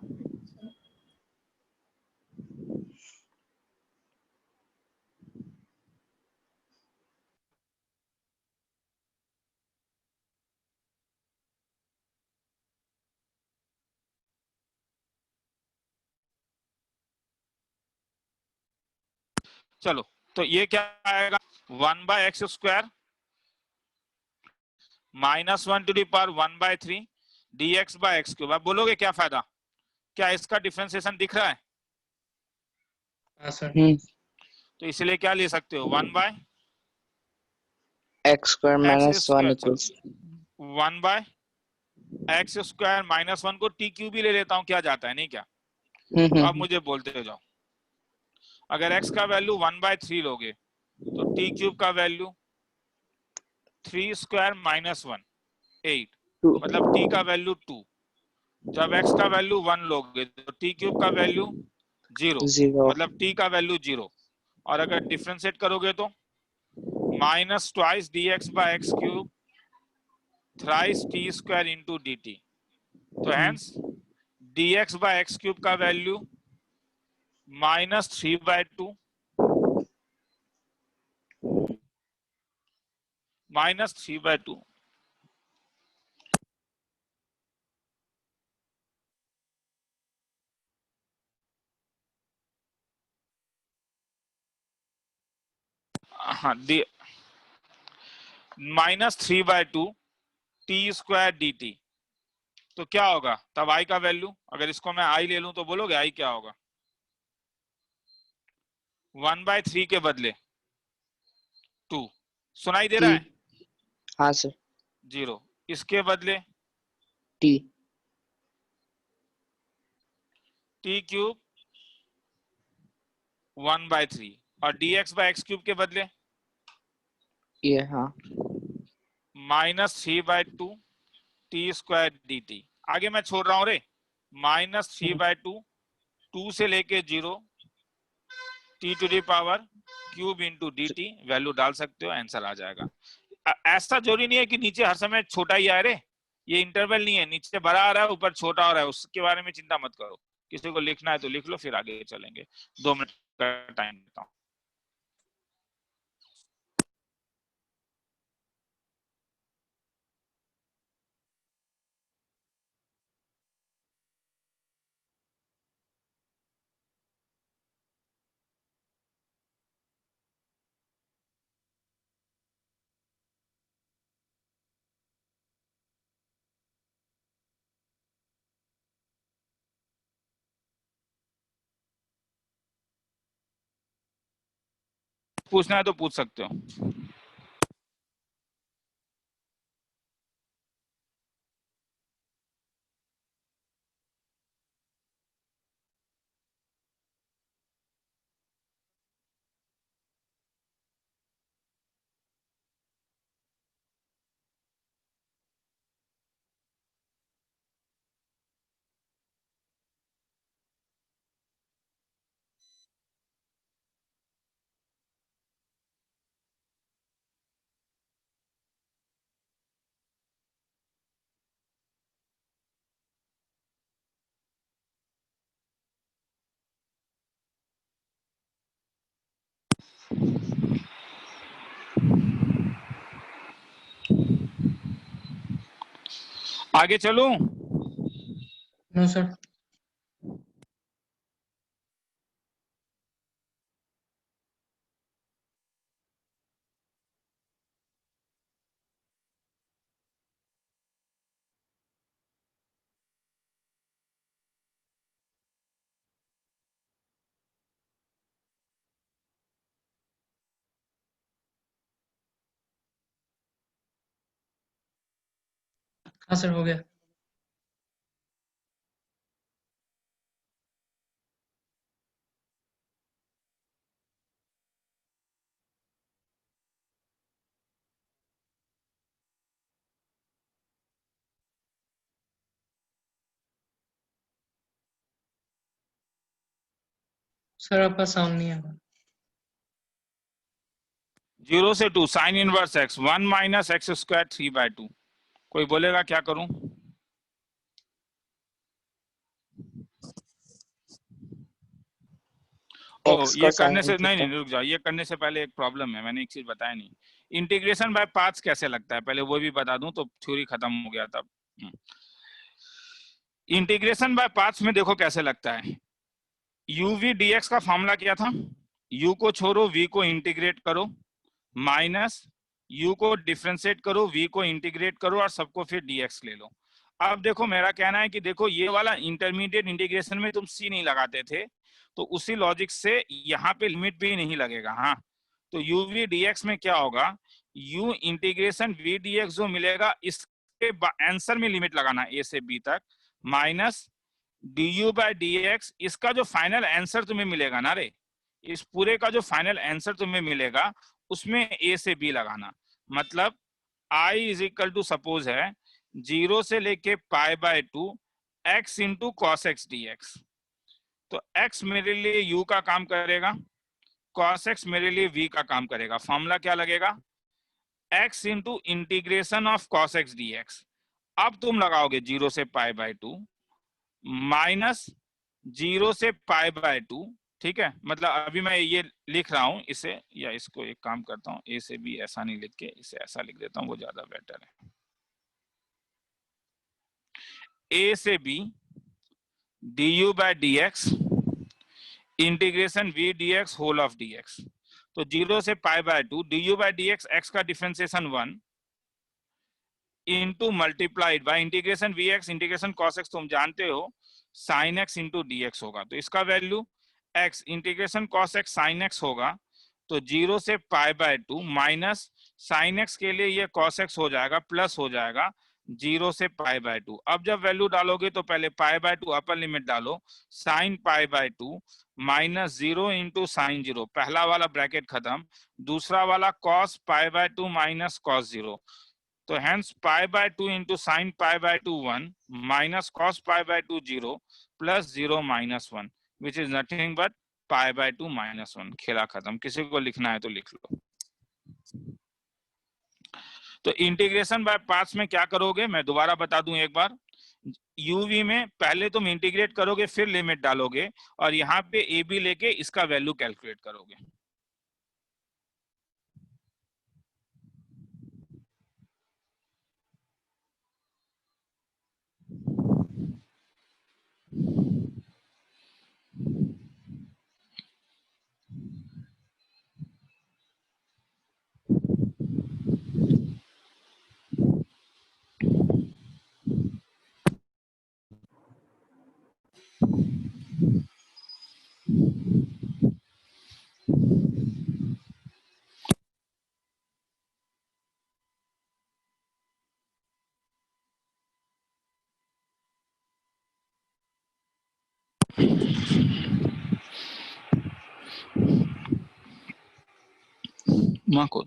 चलो तो ये क्या आएगा 1/x² - 1 to the power 1/3 dx by x cube. अब बोलोगे क्या फायदा, क्या इसका डिफरेंशिएशन दिख रहा है? हाँ सर। तो इसलिए क्या ले सकते हो 1/x² x square minus 1 equals 1/x² - 1 को t क्यूब ही ले लेता हूँ, क्या जाता है, नहीं क्या? तो अब मुझे बोलते जाओ, अगर x का वैल्यू 1/3 लोगे तो t क्यूब का वैल्यू 3² - 1 8, मतलब t का वैल्यू 2। जब x का वैल्यू 1 लोगे तो t क्यूब का वैल्यू 0, 0 मतलब t का वैल्यू 0, और अगर डिफरेंशिएट करोगे तो minus twice dx by x cube thrice t² into dt। तो hence dx by x cube का वैल्यू -3/2 -3/2। हाँ -3/2 t² dt। तो क्या होगा तब i का वैल्यू, अगर इसको मैं i ले लूं तो बोलोगे i क्या होगा? 1/3 के बदले 2, सुनाई दे रहा है? हाँ सर, 0, इसके बदले t t क्यूब 1/3, और dx बाय x क्यूब के बदले ये हाँ -3/2 t² dt। आगे मैं छोड़ रहा हूं रे, -3/2 2 से लेके 0 t to the power cube into dt, value डाल सकते हो, आंसर आ जाएगा। ऐसा जरूरी नहीं है कि नीचे हर समय छोटा ही आए रे, ये इंटरवल नहीं है, नीचे बड़ा आ रहा है ऊपर छोटा हो रहा है, उसके बारे में चिंता मत करो। किसी को लिखना है तो लिख लो, फिर आगे चलेंगे। 2 मिनट का टाइम देता हूँ। पूछना है तो पूछ सकते हो। आगे चलूं? No, sir. हाँ सर, हो गया। सर आपका साउंड नहीं आ रहा। 0 से 2 sine inverse x 1 minus x square 3/2। कोई बोलेगा क्या करूं? ओ x ये को करने sin से नहीं थीटा। नहीं रुक जाओ, ये करने से पहले एक प्रॉब्लम है, मैंने एक चीज बताया नहीं। इंटीग्रेशन बाय पार्ट्स कैसे लगता है पहले वो भी बता दूं तो थ्योरी खत्म हो गया तब। इंटीग्रेशन बाय पार्ट्स में देखो कैसे लगता है। uv dx का फॉर्मूला क्या था? u को छोड़ो, v को इंटीग्रेट करो, माइनस u को डिफरेंशिएट करो, v को इंटीग्रेट करो और सबको फिर dx ले लो। अब देखो मेरा कहना है कि देखो ये वाला इंटरमीडिएट इंटीग्रेशन में तुम c नहीं लगाते थे, तो उसी लॉजिक से यहाँ पे लिमिट भी नहीं लगेगा। हाँ, तो uv dx में क्या होगा, u इंटीग्रेशन v dx जो मिलेगा इसके आंसर में लिमिट लगाना a से b तक, माइनस du बाय dx, इसका जो फाइनल आंसर तुम्हें मिलेगा ना रे, इस पूरे का जो फाइनल आंसर तुम्हें मिलेगा उसमें a से b लगाना। मतलब i is equal to suppose है 0 से लेके π/2 x into cos x dx। तो x मेरे लिए u का काम करेगा, cos x मेरे लिए v का काम करेगा। फॉर्मूला क्या लगेगा? x into integration of cos x dx। अब तुम लगाओगे 0 से π/2 माइनस 0 से π/2, ठीक है। मतलब अभी मैं ये लिख रहा हूं इसे, या इसको एक काम करता हूं, a से b ऐसा नहीं लिख के इसे ऐसा लिख देता हूं, वो ज्यादा बेटर है। a से b du by dx integration v dx whole of dx। तो 0 से π/2 du बाय dx x का differentiation 1 into multiplied by integration vx integration cos x तुम जानते हो sin x इंटू dx होगा। तो इसका value x integration cos x sin x होगा। तो 0 से π/2 माइनस sin x के लिए ये cos x हो जाएगा, प्लस हो जाएगा 0 से π/2। अब जब वैल्यू डालोगे तो पहले π/2 अपर लिमिट डालो, sin π/2 माइनस 0 इंटू साइन 0, पहला वाला ब्रैकेट खत्म, दूसरा वाला cos π/2 माइनस cos 0। तो hence π/2 into sin π/2 1 minus cos π/2 0 plus 0 minus 1 which is nothing but π/2 minus 1। खेला खत्म। किसी को लिखना है तो लिख लो। तो इंटीग्रेशन बाय पार्ट्स में क्या करोगे मैं दोबारा बता दूं एक बार। uv में पहले तुम इंटीग्रेट करोगे फिर लिमिट डालोगे और यहाँ पे a b लेके इसका वैल्यू कैलकुलेट करोगे। माँ को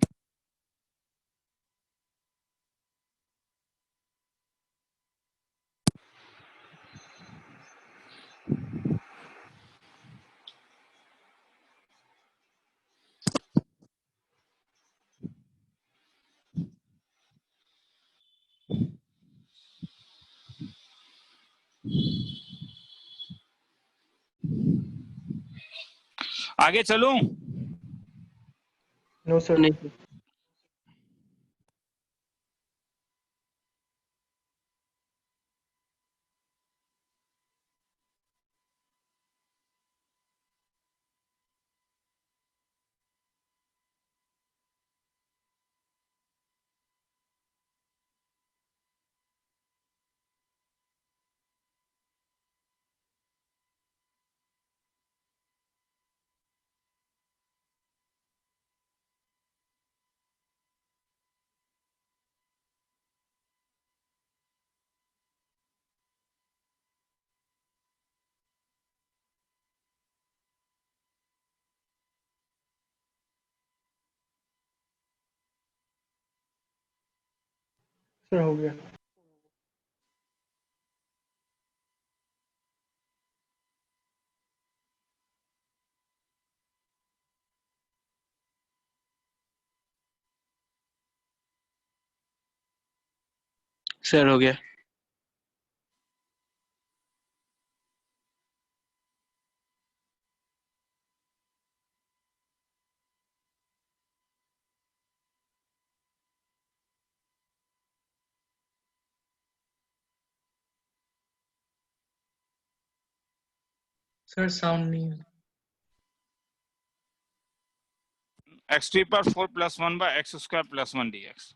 आगे चलूं? No sir. नहीं। सर हो गया। सर हो गया। सर साउंड नहीं है। X to power 4 plus 1 by x square plus 1 dx।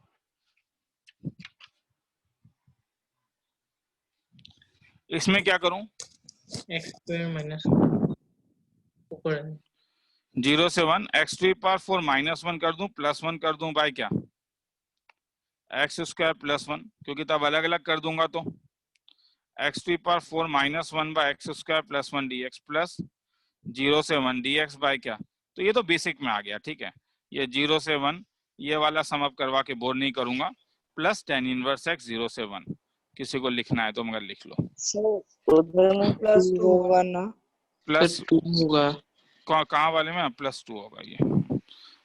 इसमें क्या करूं? एक्स स्क्वायर माइनस ऊपर है। 0 से 1 एक्स टू पावर 4 माइनस 1 कर दूं प्लस 1 कर दूं बाय क्या? एक्स स्क्वायर प्लस 1, क्योंकि तब अलग अलग कर दूंगा तो x to power 4 minus 1 by x square plus 1 dx plus 0 से 1 dx बाय क्या? तो ये तो बेसिक में आ गया, ठीक है। ये 0 से 1 ये वाला सम अप करवा के बोर नहीं करूंगा, प्लस tan इनवर्स x 0 से 1। किसी को लिखना है तो मगर लिख लो। सर उधर में प्लस टू होगा ना? प्लस सर 2 होगा। कहाँ वाले में? प्लस 2 होगा ये,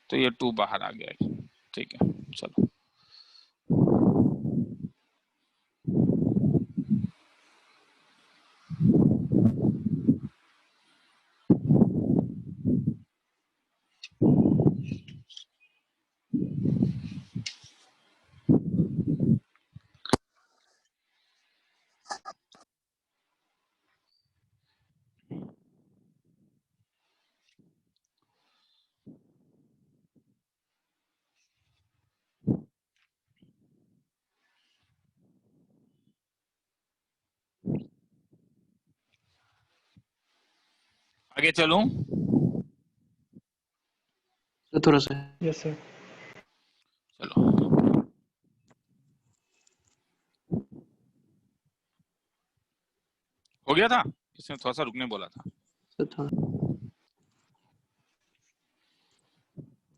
तो ये 2 बाहर आ गया, ठीक है। चलो आगे चलूं। सर थोड़ा सा। Yes sir. चलो हो गया था, इसमें थोड़ा सा रुकने बोला था। सर थोड़ा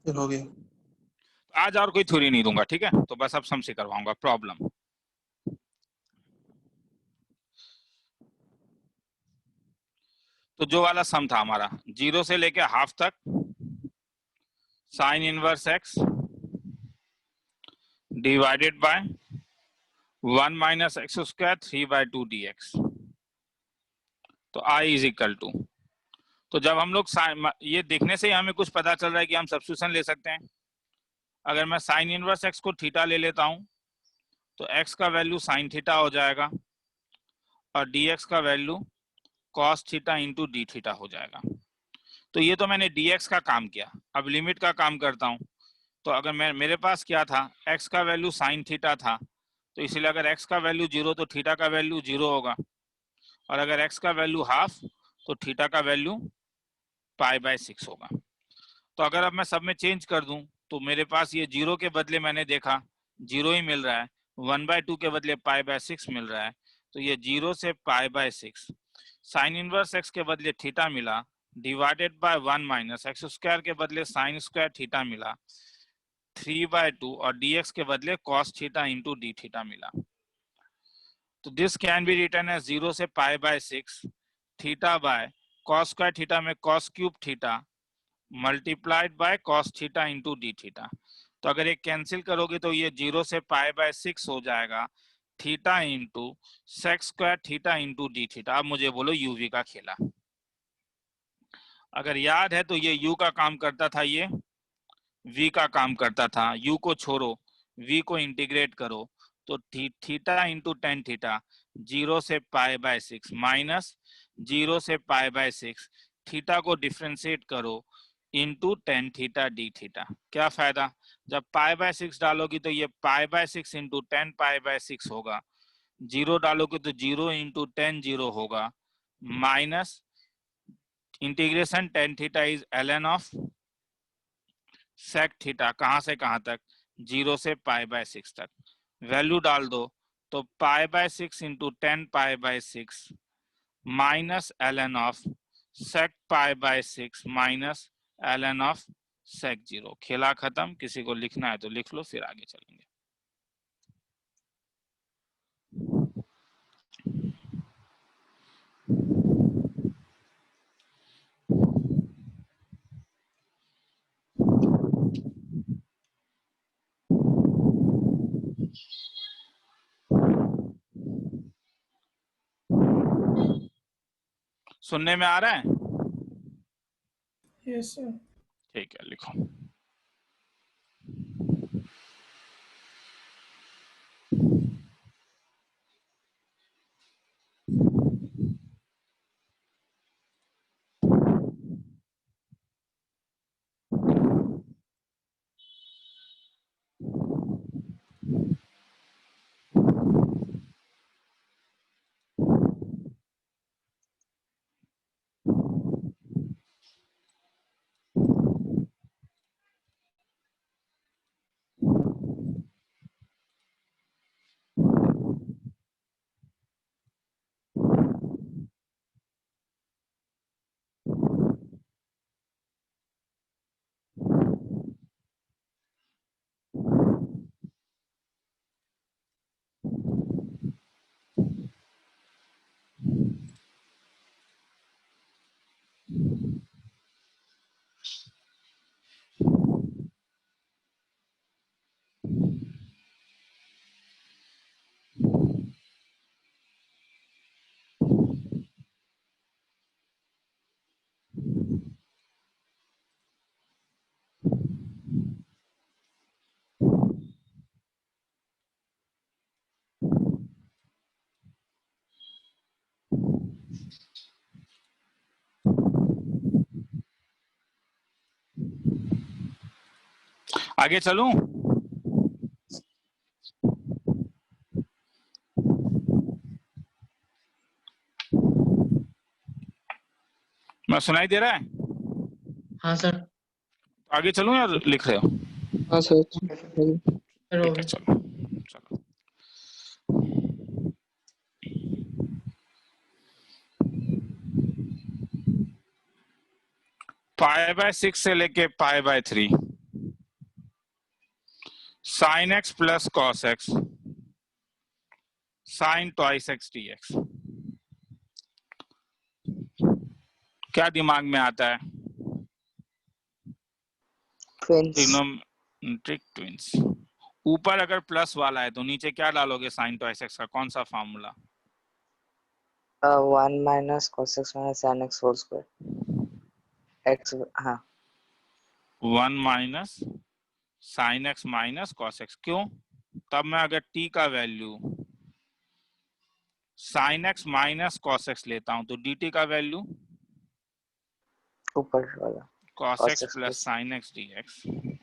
हो गया। आज और कोई थ्योरी नहीं दूंगा, ठीक है। तो बस अब सम से करवाऊंगा प्रॉब्लम। तो जो वाला सम था हमारा 0 से लेके हाफ तक sign inverse x divided by 1 minus x square 3/2 dx, तो i इज इक्वल टू। तो जब हम लोग ये देखने से ही हमें कुछ पता चल रहा है कि हम सब्स्टिट्यूशन ले सकते हैं। अगर मैं साइन इनवर्स x को थीटा ले लेता हूं तो x का वैल्यू साइन थीटा हो जाएगा और dx का value cos theta into D theta हो जाएगा। तो ये तो मैंने dx का काम किया, अब लिमिट का काम करता हूं। तो अगर मेरे पास क्या था, x का वैल्यू साइन थीटा था, तो इसलिए अगर x का वैल्यू 0 तो थीटा का वैल्यू 0 होगा, और अगर x का वैल्यू हाफ तो थीटा का वैल्यू π/6 होगा। तो अगर अब मैं सब में चेंज कर दूं तो मेरे पास ये 0 के बदले मैंने देखा 0 ही मिल रहा है, 1/2 के बदले π/6 मिल रहा है, तो ये 0 से π/6 साइन इनवर्स x के बदले थीटा मिला divided by 1 minus x square के बदले साइन स्क्वायर थीटा मिला 3/2 और dx के बदले cos theta into D theta मिला। तो this can be written as 0 से π/6 theta by cos square theta में cos cube theta multiplied by cos theta into D theta. तो अगर ये कैंसिल करोगे तो ये 0 से π/6 हो जाएगा theta into sec square theta into D theta. अब मुझे बोलो यूवी का खेला। अगर याद है तो ये u का काम करता था, ये v का काम करता था। u को छोड़ो, v को इंटीग्रेट करो, तो थीटा इंटू टेन थीटा 0 से π/6 माइनस 0 से π/6 थीटा को डिफ्रेंशिएट करो into tan theta D theta. क्या फायदा, जब π/6 डालोगी तो ये π/6 इंटू टेन π/6 होगा, 0 डालोगे तो 0 इंटू टेन 0 होगा, minus integration tan theta is ln of sec theta, कहां से कहां तक, 0 से π/6 तक। वैल्यू डाल दो तो π/6 into ten π/6 minus ln of sec π/6 minus ln of sec 0। खेला खत्म। किसी को लिखना है तो लिख लो, फिर आगे चलेंगे। सुनने में आ रहा है? Yes sir. ठीक है, लिखो। आगे चलूं? मैं सुनाई दे रहा है? हाँ सर। आगे चलूं या लिख रहे हो? हाँ सर। सर हो ठीक है, गया। चलो चलो। π/6 से लेके π/3 sin x plus cos x sin twice x dx। क्या दिमाग में आता है? ट्विंस। Trigonometric twins. ऊपर अगर प्लस वाला है तो नीचे क्या डालोगे sin twice x का? कौन सा formula? 1 minus cos x minus sin x whole square x। हाँ 1 minus sin x minus cos x। क्यों? तब मैं अगर t का value sin x minus cos x लेता हूं तो dt का वैल्यू ऊपर वाला cos cos x x plus plus sin x dx।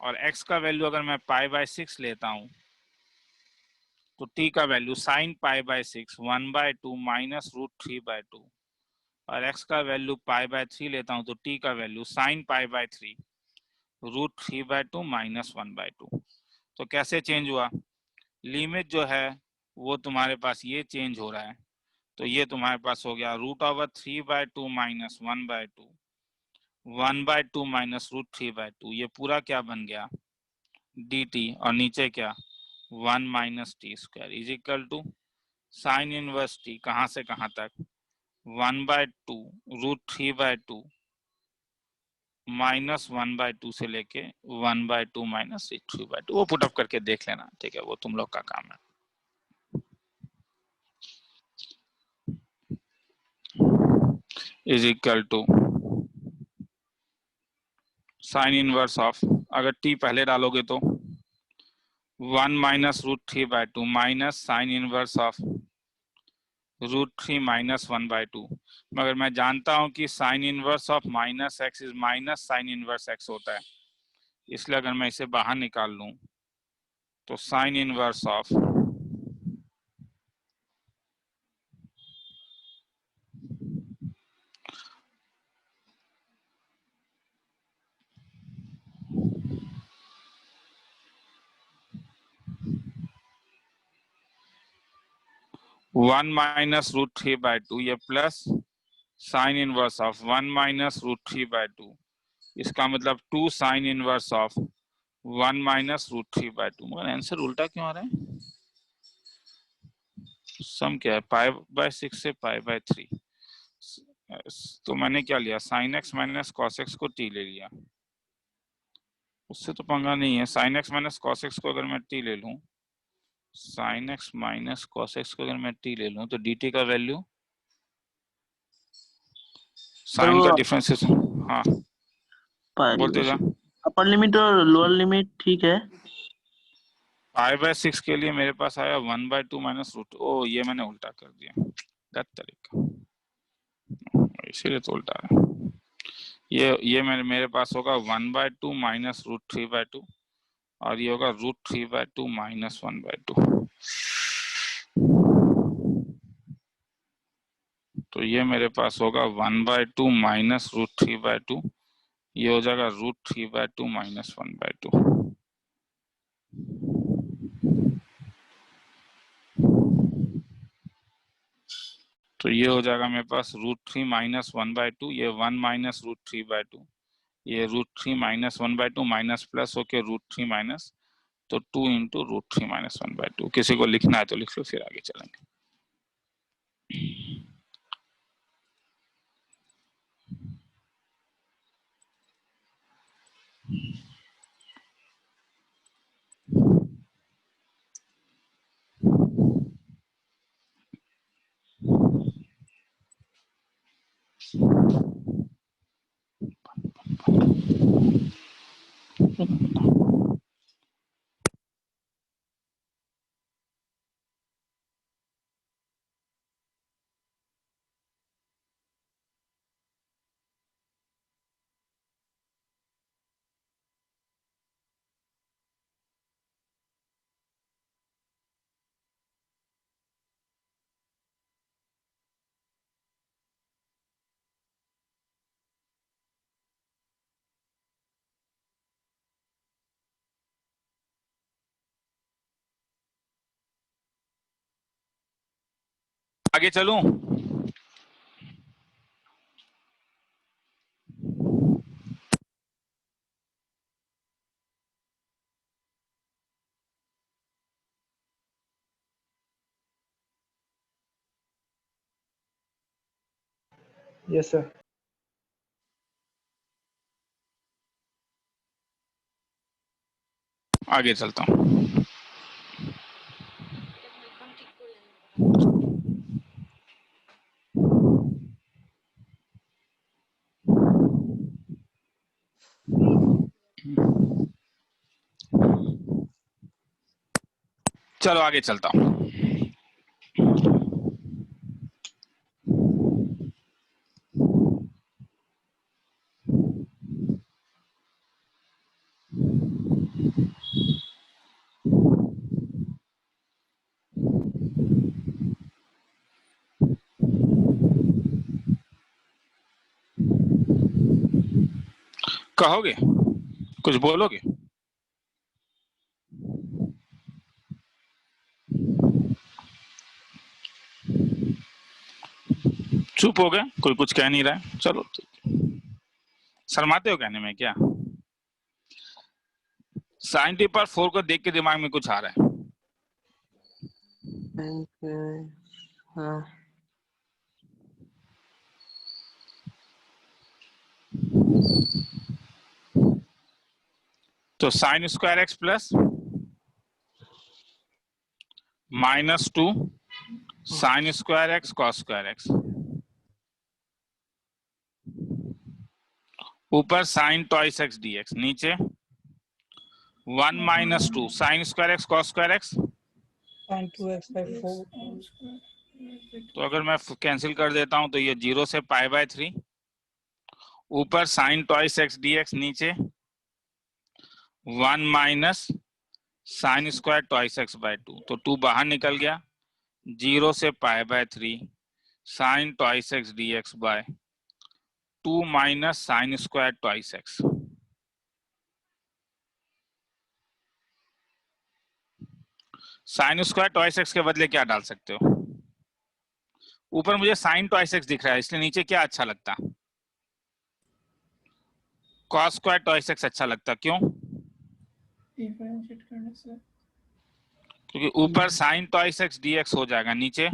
और x का वैल्यू अगर मैं π/6 लेता हूं तो t का वैल्यू sin π/6 1/2 माइनस √3/2। और x का वैल्यू π/3 लेता हूं तो t का वैल्यू sin π/3 √3/2 माइनस 1/2। तो कैसे चेंज हुआ? लिमिट जो है वो तुम्हारे पास ये चेंज हो रहा है, तो ये तुम्हारे पास हो गया √3/2 माइनस 1/2 1/2 माइनस √3/2। ये पूरा क्या बन गया? dt। और नीचे क्या? 1 minus t square is equal to sine inverse t कहां से कहां तक? 1/2 √3/2 माइनस 1/2 से लेके 1/2 माइनस 3/2। वो पुट अप करके देख लेना, ठीक है? वो तुम लोग का काम है। Is equal to sine inverse of, अगर टी पहले डालोगे तो 1 minus √3/2 minus sine inverse of √3 minus 1/2। मगर मैं जानता हूं कि sine inverse of minus x is minus sine inverse x होता है, इसलिए अगर मैं इसे बाहर निकाल लूं तो साइन इनवर्स ऑफ 1 माइनस √3/2 ये plus sign inverse of 1 minus √3/2, इसका मतलब 2 साइन इनवर्स ऑफ 1 माइनस √3/2। मगर आंसर उल्टा क्यों आ रहा है? सम क्या है? π/6 से π/3। तो मैंने क्या लिया? Sine x minus cos x को टी ले लिया, उससे तो पंगा नहीं है। Sine x minus cos x को अगर मैं टी ले लूं, sine x minus cos x को अगर मैं टी ले लूं तो dt का वैल्यू साइन वो का डिफरेंस। हाँ बोलते जा। अपर लिमिट और लोअर लिमिट ठीक है। पाई/6 के लिए मेरे पास आया 1/2 माइनस रूट। ओ ये मैंने उल्टा कर दिया, दैट तरीका, इसीलिए तो उल्टा है। ये मेरे पास होगा 1/2 माइनस √3/2 और ये होगा √3/2 माइनस 1/2। तो ये मेरे पास होगा 1/2 माइनस √3/2, ये हो जाएगा √3/2 माइनस 1/2। तो ये हो जाएगा मेरे पास √3 माइनस 1/2, ये 1 माइनस √3/2, ये √3 माइनस 1/2 माइनस प्लस होके √3 माइनस, तो 2 इंटू √3 माइनस 1/2। किसी को लिखना है तो लिख लो, फिर आगे चलेंगे। आगे चलूं? Yes sir. आगे चलता हूं। चलो आगे चलता हूं। कहोगे, कुछ बोलोगे? चुप हो गए, कोई कुछ कह नहीं रहा है। चलो शर्माते हो कहने में क्या? साइन टी पर 4 को देख के दिमाग में कुछ आ रहा है? हाँ तो sine square x plus -2 sine square x cos square x, ऊपर साइन ट्वाइस एक्स dx, नीचे 1 - 2 sine square x cos square x. sin 2x/4 तो अगर मैं कैंसिल कर देता हूं तो ये 0 से π/3, ऊपर साइन ट्वाइस एक्स dx, नीचे 1 - साइन स्क्वायर ट्वाइस x/2। तो 2 बाहर निकल गया, 0 से π/3 sine twice X dx by 2 - sine square twice X. Sine square twice x के बदले क्या डाल सकते हो? ऊपर मुझे साइन ट्वाइस एक्स दिख रहा है, इसलिए नीचे क्या अच्छा लगता? कॉस स्क्वायर ट्वाइस एक्स अच्छा लगता। क्यों? डिफरेंशिएट करने से क्योंकि ऊपर साइन ट्वाइस एक्स dx हो जाएगा, नीचे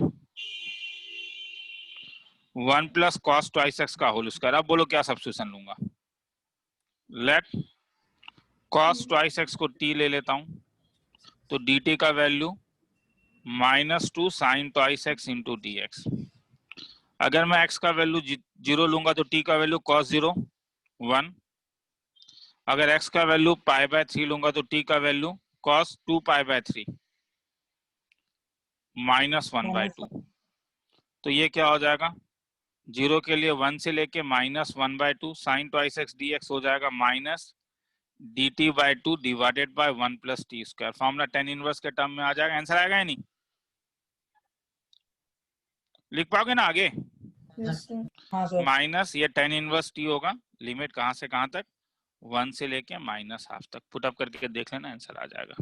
1 + cos ट्वाइस एक्स का होल स्क्वायर। अब बोलो क्या सब्स्टिट्यूशन लूंगा? लेट cos ट्वाइस एक्स को t ले लेता हूं, तो dt का वैल्यू -2 sine twice x into dx। अगर मैं x का वैल्यू 0 लूंगा तो t का वैल्यू cos 0 1। अगर x का वैल्यू π/3 लूंगा तो t का वैल्यू cos 2π/3 -1/2। तो ये क्या हो जाएगा, 0 के लिए 1 से लेके -1/2 sin 2x dx हो जाएगा minus dt/2 divided by 1 + t²। Formula tan inverse के टर्म में आ जाएगा। आंसर आएगा या नहीं, लिख पाओगे ना आगे? Yes, sir. हाँ सर. माइनस ये tan इनवर्स t होगा, लिमिट कहां से कहां तक, 1 से लेके -1/2 तक। पुट अप करके देख लेना, आंसर आ जाएगा।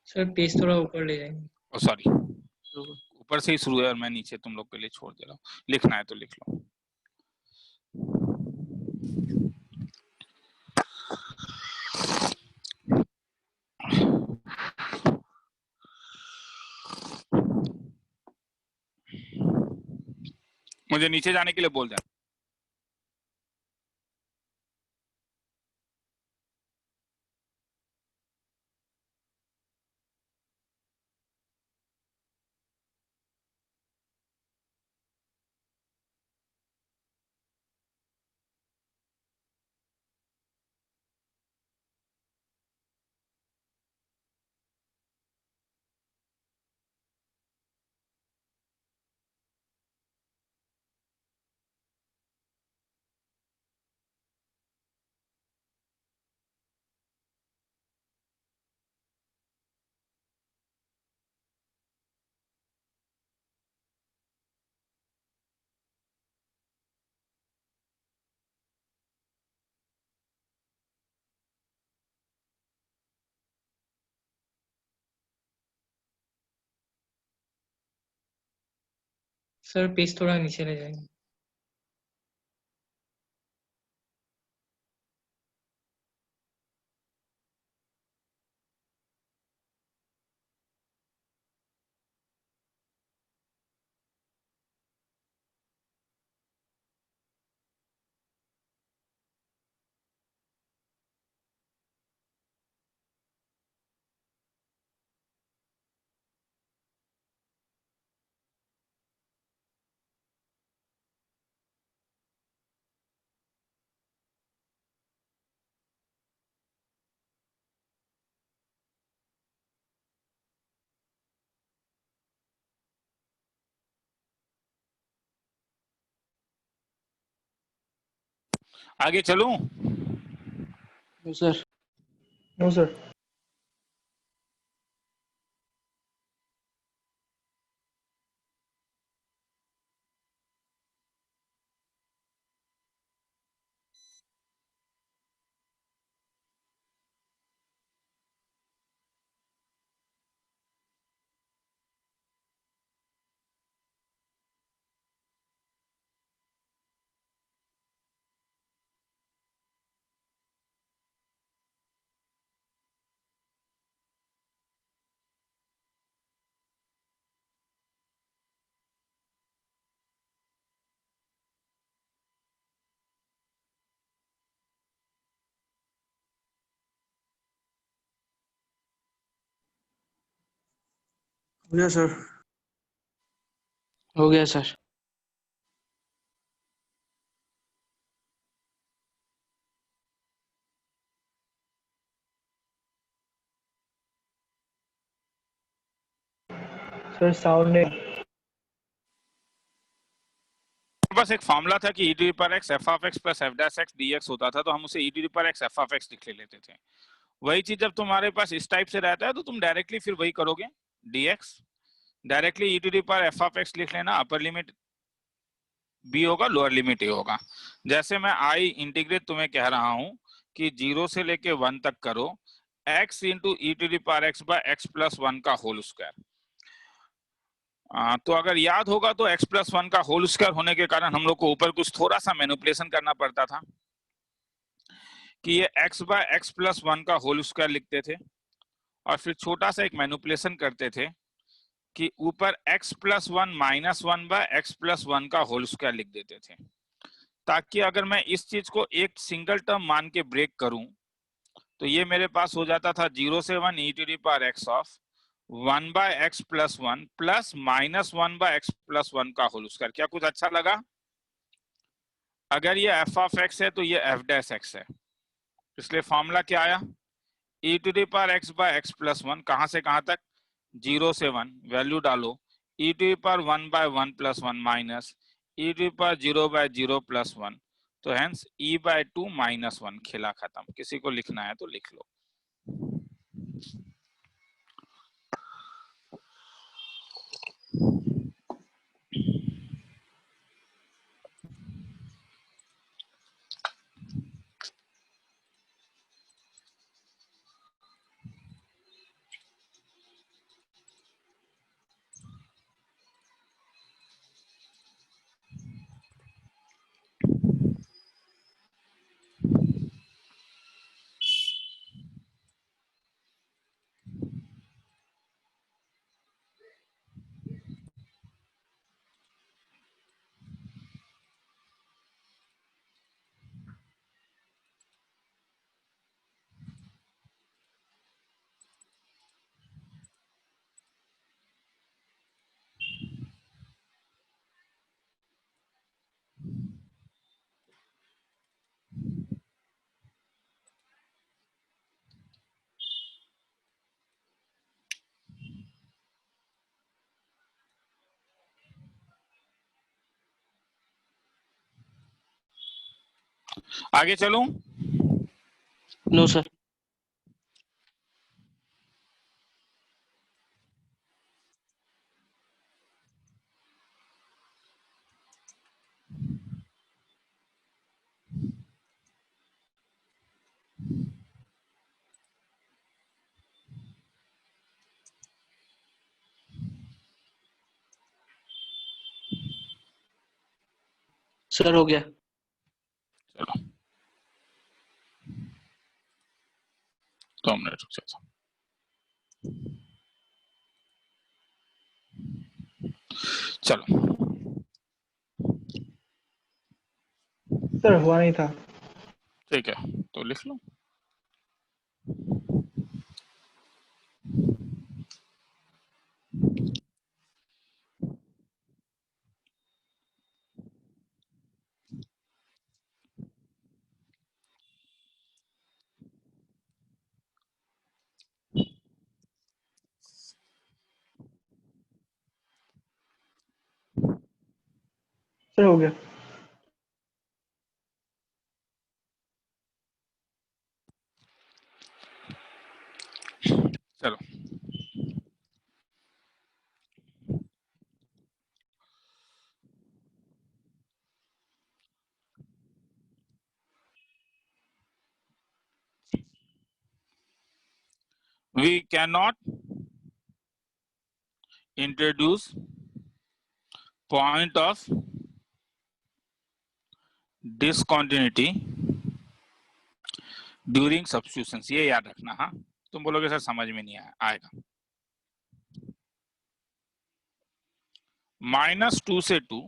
सर पेज थोड़ा ऊपर ले जाएंगे। सॉरी, ऊपर से ही शुरू है और मैं नीचे तुम लोग के लिए छोड़ दे रहा हूँ। लिखना है तो लिख लो। मुझे नीचे जाने के लिए बोल दें। सर पेज थोड़ा नीचे ले जाएंगे। आगे चलूं? Sir no sir. हो गया सर। हो गया सर। सर साउंड नहीं। बस एक फॉर्मूला था कि e to the power x f(x) + f' dx होता था, तो हम उसे e to the power x f(x) लिख लेते थे। वही चीज जब तुम्हारे पास इस टाइप से रहता है तो तुम डायरेक्टली फिर वही करोगे, dx directly e to the power f(x) लिख लेना। अपर लिमिट b होगा, लोअर लिमिट a होगा। जैसे मैं i इंटीग्रेट तुम्हें कह रहा हूं कि 0 से लेके 1 तक करो, x into e to the power x by x + 1 का होल स्क्वायर। तो अगर याद होगा तो x + 1 का होल स्क्वायर होने के कारण हम लोग को ऊपर कुछ थोड़ा सा मैनिपुलेशन करना पड़ता था कि ये x बाय x + 1 का होल स्क्वायर लिखते थे और फिर छोटा सा एक मैनिपुलेशन करते थे कि ऊपर x plus 1 minus 1 by x plus 1 का होल स्क्वायर लिख देते थे, ताकि अगर मैं इस चीज को एक सिंगल टर्म मान के ब्रेक करूं तो ये मेरे पास हो जाता था 0 से 1 e to the power x of 1 by x plus 1 plus minus 1 by x plus 1 का होल स्क्वायर। क्या कुछ अच्छा लगा? अगर ये f ऑफ x है तो ये f डैश x है, इसलिए फॉर्मूला क्या आया? e to the power x by x plus 1, कहां से कहां तक? 0 से 1, वैल्यू डालो, e to the power 1 by 1 plus 1 minus e to the power 0 by 0 plus 1, तो हेंस e बाय 2 माइनस 1, खेला खत्म। किसी को लिखना है तो लिख लो। आगे चलूं? No sir. सर हो गया। चलो 2 मिनट रुक जाओ। चलो सर हुआ नहीं था। ठीक है, तो लिख लो। सर हो गया। चलो we cannot introduce point of discontinuity during substitution, ये याद रखना। हाँ, तुम बोलोगे सर समझ में नहीं आएगा। -2 से 2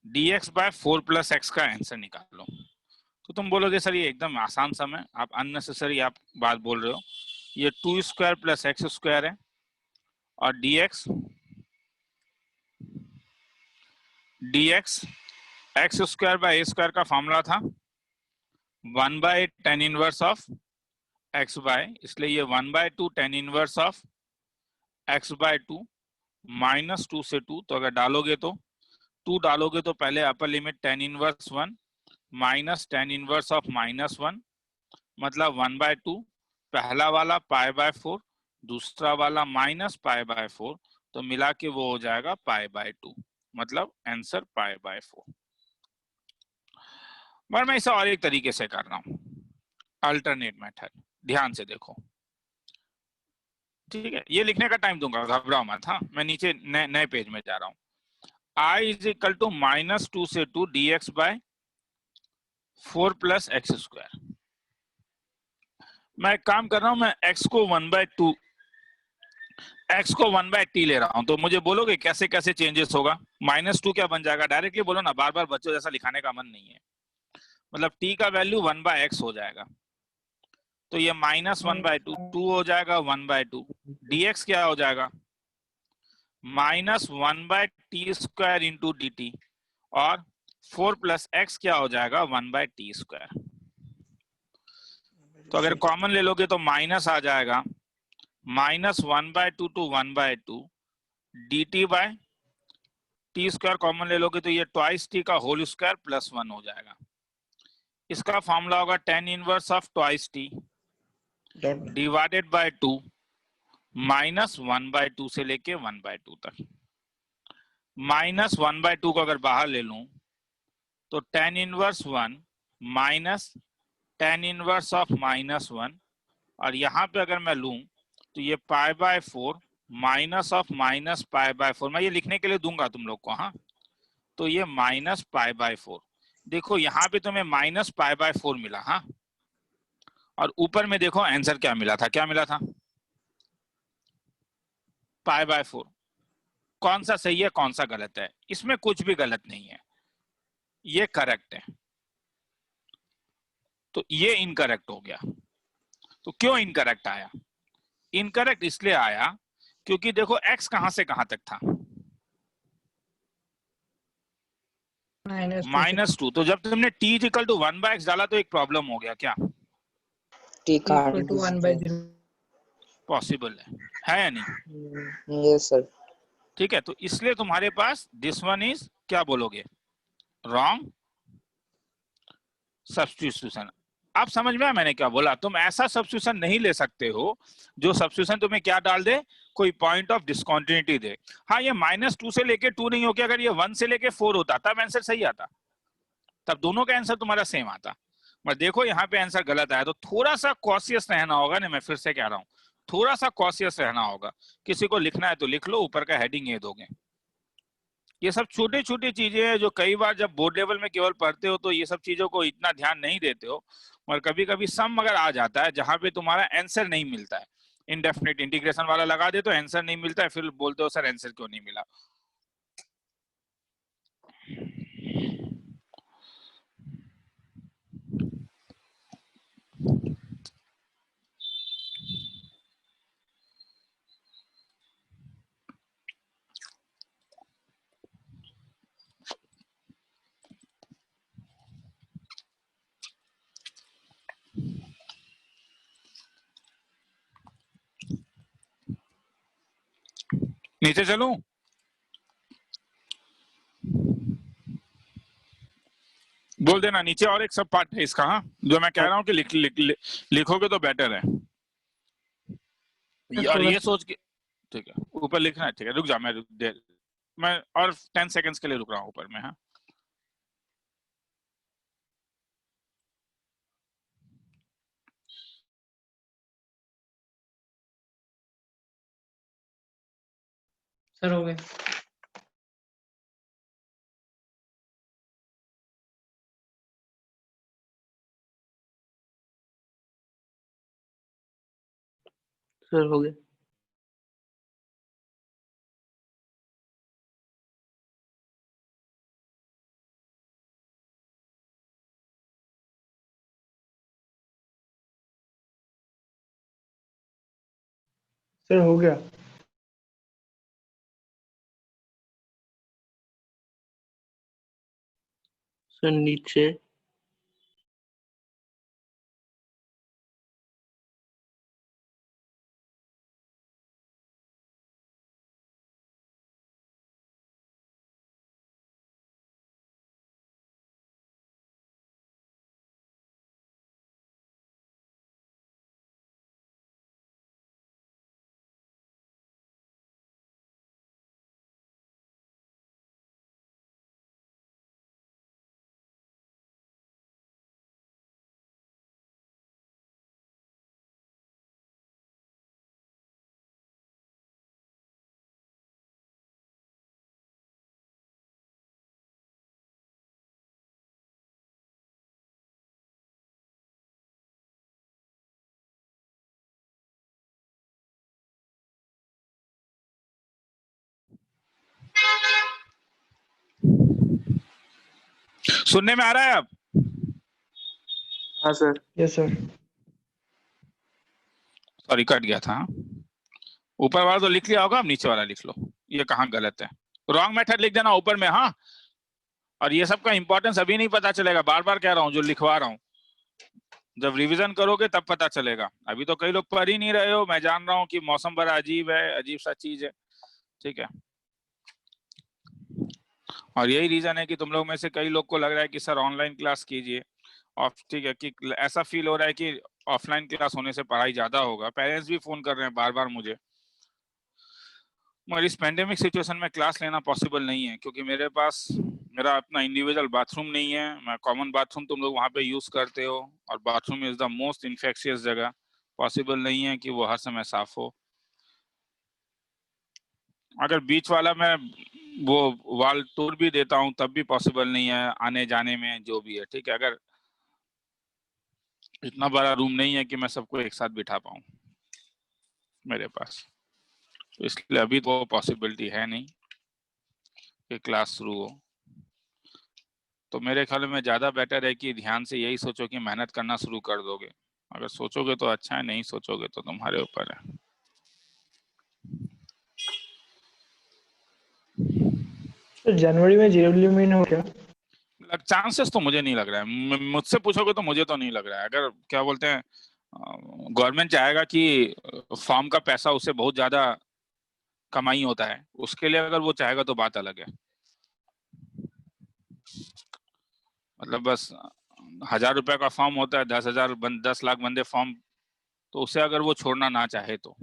dx बाय 4 प्लस एक्स का आंसर निकालो। तो तुम बोलोगे सर ये एकदम आसान सम है, आप अननेसेसरी आप बात बोल रहे हो। ये 2 स्क्वायर प्लस एक्स स्क्वायर है और dx x square by A square का फॉर्मूला था 1 by tan inverse of x by, इसलिए ये 1 by 2 tan inverse of x bye 2 -2 से 2। तो अगर डालोगे तो 2 डालोगे तो पहले upper limit tan inverse 1 minus tan inverse of -1, मतलब 1 बाय 2, पहला वाला पाई बाय 4, दूसरा वाला माइनस पाई बाय 4, तो मिला के वो हो जाएगा पाई बाय 2, मतलब आंसर पाई बाय 4। पर मैं इसे और एक तरीके से कर रहा हूं, अल्टरनेट मेथड। ध्यान से देखो, ठीक है? ये लिखने का टाइम दूंगा, घबराओ मत। हाँ, मैं नीचे नए पेज में जा रहा हूं। I इज इक्वल टू -2 से 2 dx by 4 plus x square. मैं एक काम कर रहा हूं, मैं x को 1 बाय 2 x को 1/t ले रहा हूं, तो मुझे बोलोगे कैसे कैसे चेंजेस होगा? -2 क्या बन जाएगा? डायरेक्टली बोलो ना, बार बार बच्चों जैसा लिखाने का मन नहीं है। मतलब t का वैल्यू 1/x हो जाएगा, तो ये -1/2 2 हो जाएगा 1/2। dx क्या हो जाएगा? -1/t² इंटू dt, और 4 + x क्या हो जाएगा? 1/t²। तो अगर कॉमन ले लोगे तो माइनस आ जाएगा, -1/2 टू 1/2 dt/t² कॉमन ले लोगे तो ये ट्वाइस t का होल स्क्वायर प्लस 1 हो जाएगा। इसका फॉर्मूला होगा tan inverse of twice t divided by 2 -1/2 से लेके 1/2 तक। -1/2 को अगर बाहर ले लूं तो tan inverse 1 minus tan inverse of -1, और यहाँ पे अगर मैं लूं तो ये π/4 माइनस ऑफ -π/4, मैं ये लिखने के लिए दूंगा तुम लोग को। हाँ, तो ये -π/4। देखो यहाँ पे तुम्हें -π/4 मिला। हाँ, और ऊपर में देखो आंसर क्या मिला था, क्या मिला था? π/4। कौन सा सही है कौन सा गलत है? इसमें कुछ भी गलत नहीं है, ये करेक्ट है। तो ये इनकरेक्ट हो गया। तो क्यों इनकरेक्ट आया? इनकरेक्ट इसलिए आया क्योंकि देखो x कहां से कहां तक था? -2। तो जब तुमने t = 1/x डाला तो एक प्रॉब्लम हो गया, क्या? t can't equal to be 1/0. Possible है या नहीं? yes sir। ठीक है, तो इसलिए तुम्हारे पास दिस वन इज, क्या बोलोगे? Wrong substitution. आप समझ में आया मैंने क्या बोला? तुम ऐसा सब्स्टिट्यूशन नहीं ले सकते हो जो सब्स्टिट्यूशन तुम्हें क्या डाल दे, कोई पॉइंट ऑफ डिसकंटिन्यूटी दे। हाँ, ये -2 से लेके 2 नहीं होके अगर ये 1 से लेके 4 होता तब आंसर सही आता, तब दोनों का आंसर तुम्हारा सेम आता। पर देखो यहाँ पे आंसर गलत आया, तो थोड़ा सा कॉशियस रहना होगा ना। मैं फिर से कह रहा हूँ, थोड़ा सा कॉशियस रहना होगा। किसी को लिखना है तो लिख लो, ऊपर का हेडिंग ये दोगे। ये सब छोटी छोटी चीजें हैं जो कई बार जब बोर्ड लेवल में केवल पढ़ते हो तो ये सब चीजों को इतना ध्यान नहीं देते हो, और कभी कभी सम अगर आ जाता है जहां पे तुम्हारा आंसर नहीं मिलता है, इनडेफिनेट इंटीग्रेशन वाला लगा दे तो आंसर नहीं मिलता है, फिर बोलते हो सर आंसर क्यों नहीं मिला। नीचे चलूं? बोल देना नीचे और एक सब पार्ट है इसका। हाँ, जो मैं कह रहा हूँ कि लिखोगे तो बेटर है। और ये सोच के, ठीक है ऊपर लिखना है, ठीक है रुक जा, मैं और 10 सेकंड्स के लिए रुक रहा हूँ ऊपर में। हाँ, सर हो गया। सर हो गया। सर हो गया। सर नीचे सुनने में आ रहा है अब? हाँ sir. Yes sir. Sorry cut गया था। ऊपर वाला तो लिख लिया होगा, अब नीचे वाला लिख लो। ये कहाँ गलत है? रॉन्ग मेथड लिख देना ऊपर में। हाँ, और ये सब का इंपॉर्टेंस अभी नहीं पता चलेगा, बार बार कह रहा हूँ, जो लिखवा रहा हूँ जब रिवीजन करोगे तब पता चलेगा। अभी तो कई लोग पढ़ ही नहीं रहे हो, मैं जान रहा हूँ कि मौसम बड़ा अजीब है, अजीब सा चीज है, ठीक है। और यही रीजन है कि तुम लोग में से कई लोग को लग रहा है कि सर ऑनलाइन क्लास कीजिए, और ठीक है कि ऐसा फील हो रहा है कि ऑफलाइन क्लास होने से पढ़ाई ज्यादा होगा। पेरेंट्स भी फोन कर रहे हैं बार बार मुझे, मगर इस पेंडेमिक सिचुएशन में क्लास लेना पॉसिबल नहीं है, क्योंकि मेरे पास मेरा अपना इंडिविजुअल बाथरूम नहीं है। मैं कॉमन बाथरूम तुम लोग वहां पे यूज करते हो, और bathroom is the most infectious जगह। पॉसिबल नहीं है कि वो हर समय साफ हो। अगर बीच वाला मैं वो वाल तोड़ भी देता हूँ तब भी पॉसिबल नहीं है आने जाने में, जो भी है, ठीक है। अगर इतना बड़ा रूम नहीं है कि मैं सबको एक साथ बिठा पाऊँ मेरे पास, तो इसलिए अभी तो पॉसिबिलिटी है नहीं कि क्लास शुरू हो। तो मेरे ख्याल में ज्यादा बेटर है कि ध्यान से यही सोचो कि मेहनत करना शुरू कर दोगे। अगर सोचोगे तो अच्छा है, नहीं सोचोगे तो तुम्हारे ऊपर है। सर जनवरी में जेडब्ल्यू में हो क्या? चांसेस तो मुझे नहीं लग रहा है, मुझसे पूछोगे तो मुझे तो नहीं लग रहा है। अगर क्या बोलते हैं, गवर्नमेंट चाहेगा कि फॉर्म का पैसा उसे बहुत ज्यादा कमाई होता है, उसके लिए अगर वो चाहेगा तो बात अलग है। मतलब बस 1000 रुपए का फॉर्म होता है, 10 लाख बंदे फॉर्म, तो उसे अगर वो छोड़ना ना चाहे तो।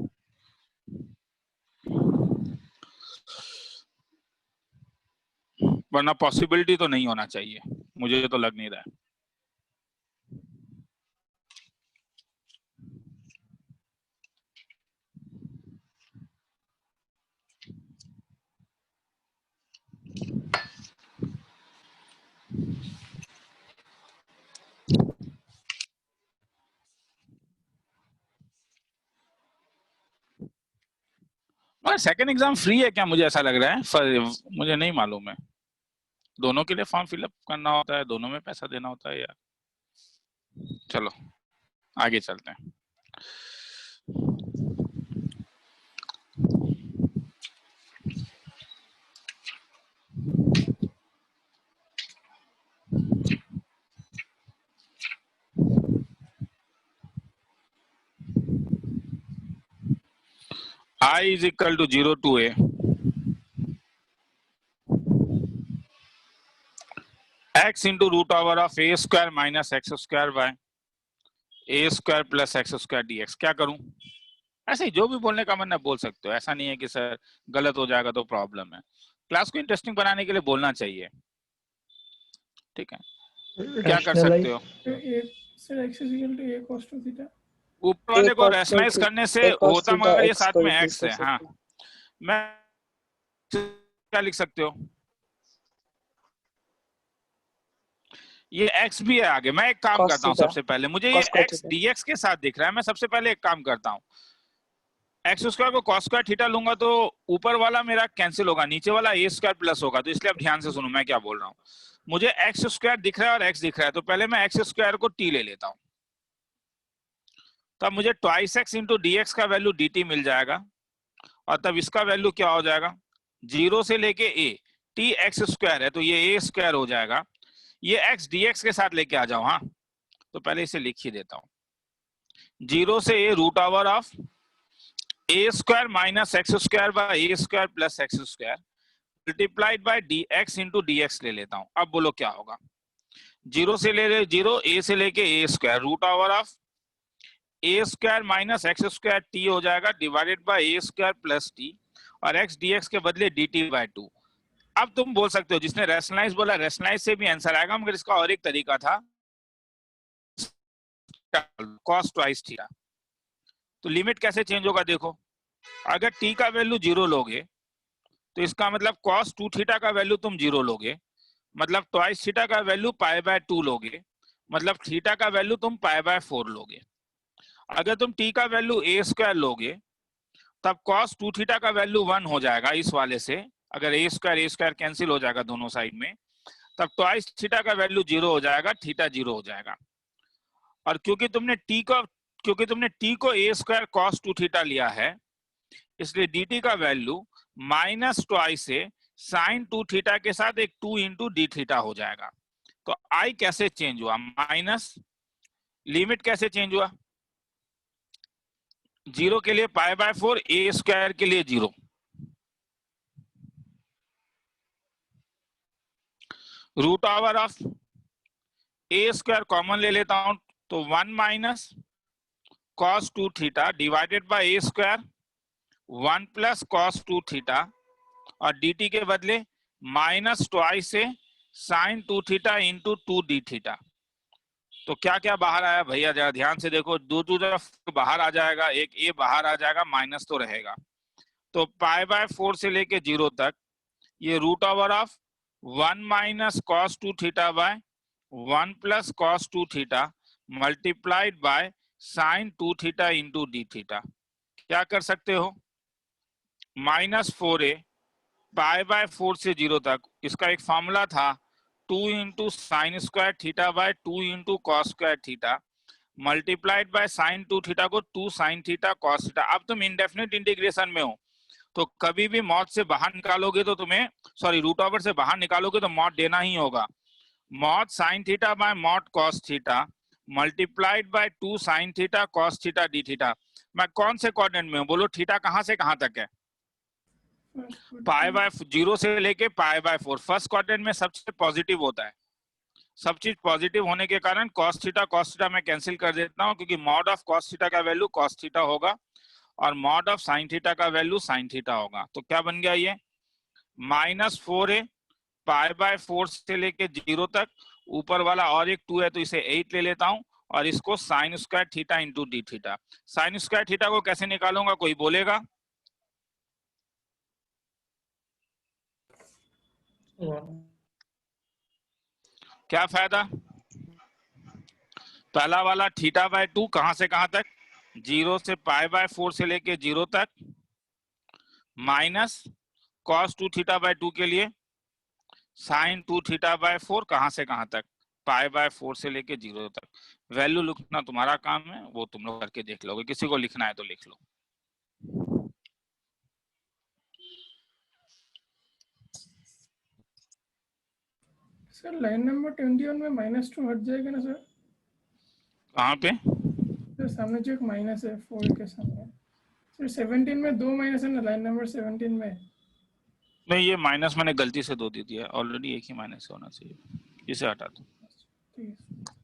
वरना पॉसिबिलिटी तो नहीं होना चाहिए, मुझे तो लग नहीं रहा है। और सेकंड एग्जाम फ्री है क्या? मुझे ऐसा लग रहा है, मुझे नहीं मालूम है। दोनों के लिए फॉर्म फिलअप करना होता है, दोनों में पैसा देना होता है यार। चलो आगे चलते हैं। I is equal to 0 to A. X into root over of A square minus X square by A square plus X square dx। क्या करूं? ऐसे ही जो भी बोलने का मन है बोल सकते हो, ऐसा नहीं है कि सर गलत हो जाएगा तो प्रॉब्लम है। क्लास को इंटरेस्टिंग बनाने के लिए बोलना चाहिए, ठीक है। क्या कर सकते हो? Sir x is equal to a cos 2 theta। ऊपर वाले को रैशनलाइज करने से होता, मगर ये साथ में x x है। हाँ, मैं क्या लिख सकते हो? ये x भी है आगे। मैं एक काम करता हूँ, सबसे पहले मुझे ये x dx के साथ दिख रहा है, मैं सबसे पहले एक काम करता हूँ, एक्स स्क्वायर को कॉस स्क्वायर थीटा लूंगा तो ऊपर वाला मेरा कैंसिल होगा, नीचे वाला ए स्क्वायर प्लस होगा। तो इसलिए अब ध्यान से सुनो मैं क्या बोल रहा हूँ। मुझे एक्स स्क्वायर दिख रहा है और एक्स दिख रहा है, तो पहले मैं एक्स स्क्वायर को टी ले लेता हूँ। तब मुझे twice x into D x का वैल्यू डी टी मिल जाएगा, और तब इसका वैल्यू क्या हो जाएगा, 0 से लेके ए, टी एक्स स्क्वायर है तो ये ए स्क्वायर हो जाएगा। ये एक्स डी एक्स के साथ लेके आ जाओ। हाँ, तो पहले इसे लिख ही देता हूँ। 0 से A root over of A square minus x square by A square plus x square multiplied by D X into D X ले लेता हूं। अब बोलो क्या होगा? 0 से ले रहे 0, ए से लेके A square root over of A square minus x square T हो जाएगा divided by A square plus T, और एक्स डी एक्स के बदले डी टी बाय 2। अब तुम बोल सकते हो, जिसने रैशनलाइज बोला रैशनलाइज से भी आंसर आएगा, मगर इसका और एक तरीका था, cos ट्वाइस थीटा। तो लिमिट कैसे चेंज होगा देखो, अगर t का वैल्यू 0 लोगे तो इसका मतलब cos 2 थीटा का वैल्यू तुम 0 लोगे, मतलब ट्वाइस थीटा का वैल्यू पाई बाय 2 लोगे, मतलब थीटा का वैल्यू तुम पाई बाय 4 लोगे। अगर तुम t का वैल्यू a स्क्वायर लोगे तब cos 2 थीटा का वैल्यू 1 हो जाएगा इस वाले से, अगर a स्क्वायर कैंसिल हो जाएगा दोनों साइड में, तब ट्वाइस थीटा का वैल्यू 0 हो जाएगा, थीटा 0 हो जाएगा। और क्योंकि तुमने टी को ए स्क्वायर कॉस 2 थीटा लिया है, इसलिए डी टी का वैल्यू माइनस ट्वाइस से साइन 2 थीटा के साथ एक 2 इंटू डी थीटा हो जाएगा। तो आई कैसे चेंज हुआ, माइनस, लिमिट कैसे चेंज हुआ, 0 के लिए पाई बाय 4, ए स्क्वायर के लिए 0, root over of A square common ले लेता हूं तो 1 minus cos 2 theta divided by A square 1 plus cos 2 theta, और dt के बदले माइनस ट्वाइस से sine 2 theta into 2 d theta. तो क्या क्या बाहर आया भैया, जरा ध्यान से देखो, दो तरफ बाहर आ जाएगा, एक ए बाहर आ जाएगा, माइनस तो रहेगा। तो पाई बाय 4 से लेके 0 तक ये root over of 1 minus cos 2 theta by 1 plus cos 2 theta multiplied by sine 2 theta into D theta. क्या कर सकते हो, -4a पाई बाय 4 से 0 तक, इसका एक फॉर्मूला था 2 into sine square theta by 2 into cos square theta multiplied by sine 2 theta को 2 साइन थीटा कॉस थीटा। अब तुम इंडेफिनिट इंटीग्रेशन में हो, तो कभी भी मॉड से बाहर निकालोगे तो तुम्हें, सॉरी रूट ओवर से बाहर निकालोगे तो मॉड देना ही होगा। Mod sine theta by mod cos theta multiplied bye 2 sine theta cos theta D theta. मैं कौन से क्वाड्रेंट में हूँ बोलो, थीटा कहां से कहां तक है, पाई बाय 0 से लेके पाई बाय 4। फर्स्ट क्वाड्रेंट में सबसे पॉजिटिव होता है, सब चीज पॉजिटिव होने के कारण कॉस थीटा मैं कैंसिल कर देता हूं, क्योंकि मॉड ऑफ कॉस थीटा का वैल्यू कॉस थीटा होगा और मॉड ऑफ साइन थीटा का वैल्यू साइन थीटा होगा। तो क्या बन गया ये, -4a पाई बाय 4 से लेके 0 तक, ऊपर वाला और एक 2 है तो इसे 8 ले लेता हूं, और इसको sine square theta into D theta. Sine square theta को कैसे निकालूंगा, कोई बोलेगा, क्या फायदा, पहला वाला थीटा बाय 2 कहां से कहां तक, 0 से पाई बाय 4 से लेके 0 तक, माइनस कॉस 2 थीटा बाय 2 के लिए साइन 2 थीटा बाय 4 कहां से कहां तक, पाई बाय 4 से लेके 0 तक। वैल्यू लिखना तुम्हारा काम है, वो तुम लोग करके देख लोगे, किसी को लिखना है तो लिख लो। सर लाइन नंबर 21 में -2 हट जाएगा ना सर? कहाँ पे, सर सामने जो एक माइनस है 4 के सामने, सर 17 में 2 माइनस है ना, लाइन नंबर 17 में। नहीं, ये माइनस मैंने गलती से 2 दे दिया, ऑलरेडी एक ही माइनस होना चाहिए, इसे हटा दो। ठीक है।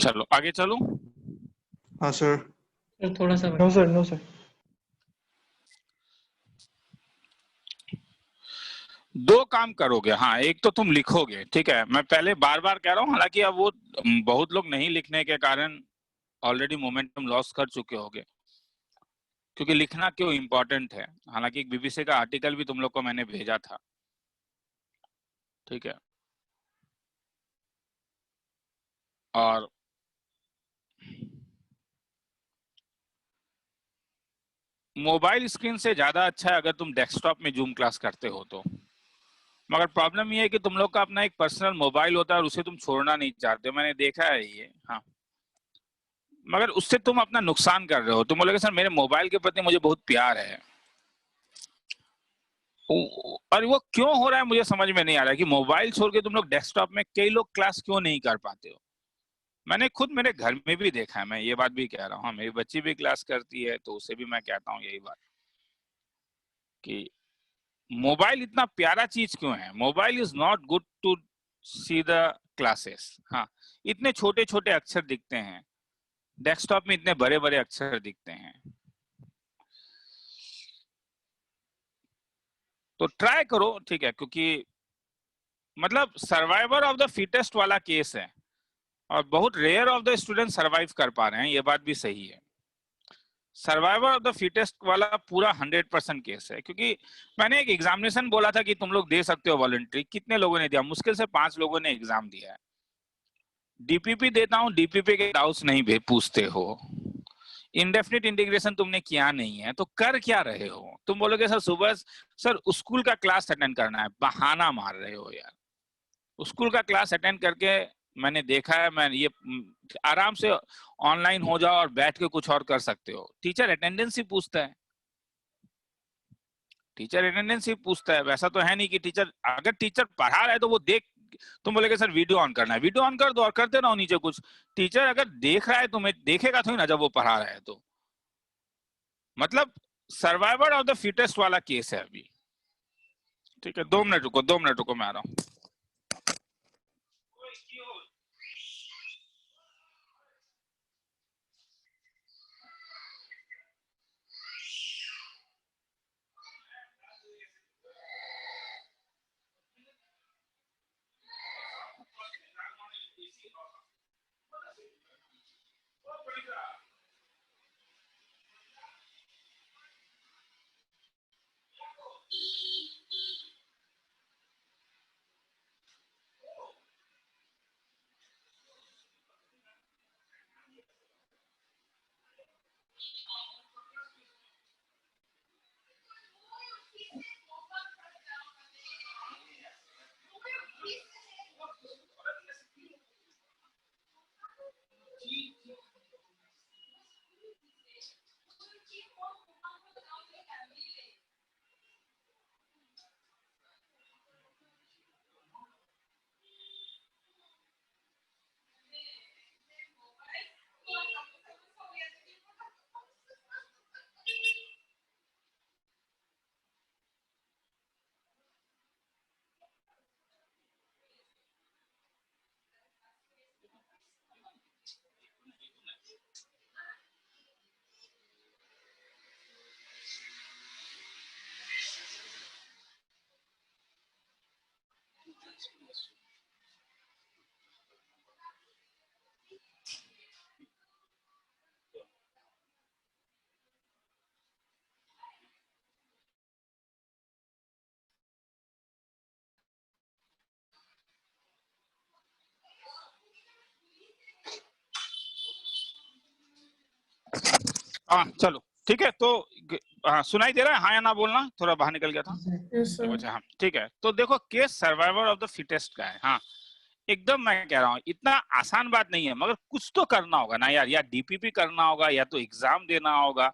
चलो आगे चलो। हाँ सर। सर थोड़ा सा नो सर, नो सर। दो काम करोगे। हाँ, एक तो तुम लिखोगे, ठीक है, मैं पहले बार बार कह रहा हूँ, हालांकि अब वो बहुत लोग नहीं लिखने के कारण ऑलरेडी मोमेंटम लॉस कर चुके होगे, क्योंकि लिखना क्यों इम्पोर्टेंट है। हालांकि एक बीबीसी का आर्टिकल भी तुम लोग को मैंने भेजा था, ठीक है। और मोबाइल स्क्रीन से ज्यादा अच्छा है अगर तुम डेस्कटॉप में जूम क्लास करते हो तो। मगर प्रॉब्लम ये है कि तुम लोग का अपना एक पर्सनल मोबाइल होता है और उसे तुम छोड़ना नहीं चाहते हो, मैंने देखा है ये। हाँ, मगर उससे तुम अपना नुकसान कर रहे हो। तुम बोलोगे सर मेरे मोबाइल के प्रति मुझे बहुत प्यार है, और वो क्यों हो रहा है मुझे समझ में नहीं आ रहा है कि मोबाइल छोड़ के तुम लोग डेस्कटॉप में कई लोग क्लास क्यों नहीं कर पाते हो। मैंने खुद मेरे घर में भी देखा है, मैं ये बात भी कह रहा हूँ। मेरी बच्ची भी क्लास करती है तो उसे भी मैं कहता हूँ यही बात कि मोबाइल इतना प्यारा चीज क्यों है। Mobile is not good to see the classes. हाँ, इतने छोटे छोटे अक्षर दिखते हैं, डेस्कटॉप में इतने बड़े बड़े अक्षर दिखते हैं। तो ट्राई करो, ठीक है, क्योंकि मतलब सर्वाइवर ऑफ द फिटेस्ट वाला केस है और बहुत rare of the student survive कर पा रहे हैं, ये बात भी सही है। सर्वाइवर ऑफ द फिटेस्ट वाला पूरा 100% केस है, क्योंकि मैंने एक एग्जामिनेशन बोला था कि तुम लोग दे सकते हो वॉलंटरी। कितने लोगों ने दिया? मुश्किल से 5 लोगों ने एग्जाम दिया है। डीपीपी देता हूँ, डीपीपी के डाउट्स नहीं पूछते हो। इंडेफिनिट इंटीग्रेशन तुमने किया नहीं है, तो कर क्या रहे हो? तुम बोलोगे सर सुबह सर स्कूल का क्लास अटेंड करना है, बहाना मार रहे हो यार। स्कूल का क्लास अटेंड करके मैंने देखा है, मैं ये आराम से ऑनलाइन हो जाओ और बैठ के कुछ और कर सकते हो। टीचर अटेंडेंस ही पूछता है, टीचर अटेंडेंस ही पूछता है। वैसा तो है नहीं कि टीचर, अगर टीचर पढ़ा रहा है तो वो देख, तुम बोलेगे सर वीडियो ऑन करना है, वीडियो ऑन कर दो और करते रहो नीचे कुछ। टीचर अगर देख रहा है तुम्हें, देखेगा तो ही ना जब वो पढ़ा रहा है तो। मतलब सर्वाइवर ऑफ द फिटेस्ट वाला केस है अभी, ठीक है। 2 मिनट रुको, 2 मिनट रुको, मैं आ रहा हूँ। हाँ चलो ठीक है। तो हाँ, सुनाई दे रहा है? हाँ या ना बोलना, थोड़ा बाहर निकल गया था। Yes, sir. अच्छा हाँ ठीक है। तो देखो case survivor of the fittest का है। हाँ एकदम मैं कह रहा हूँ इतना आसान बात नहीं है, मगर कुछ तो करना होगा ना यार। या डीपीपी करना होगा या तो एग्जाम देना होगा।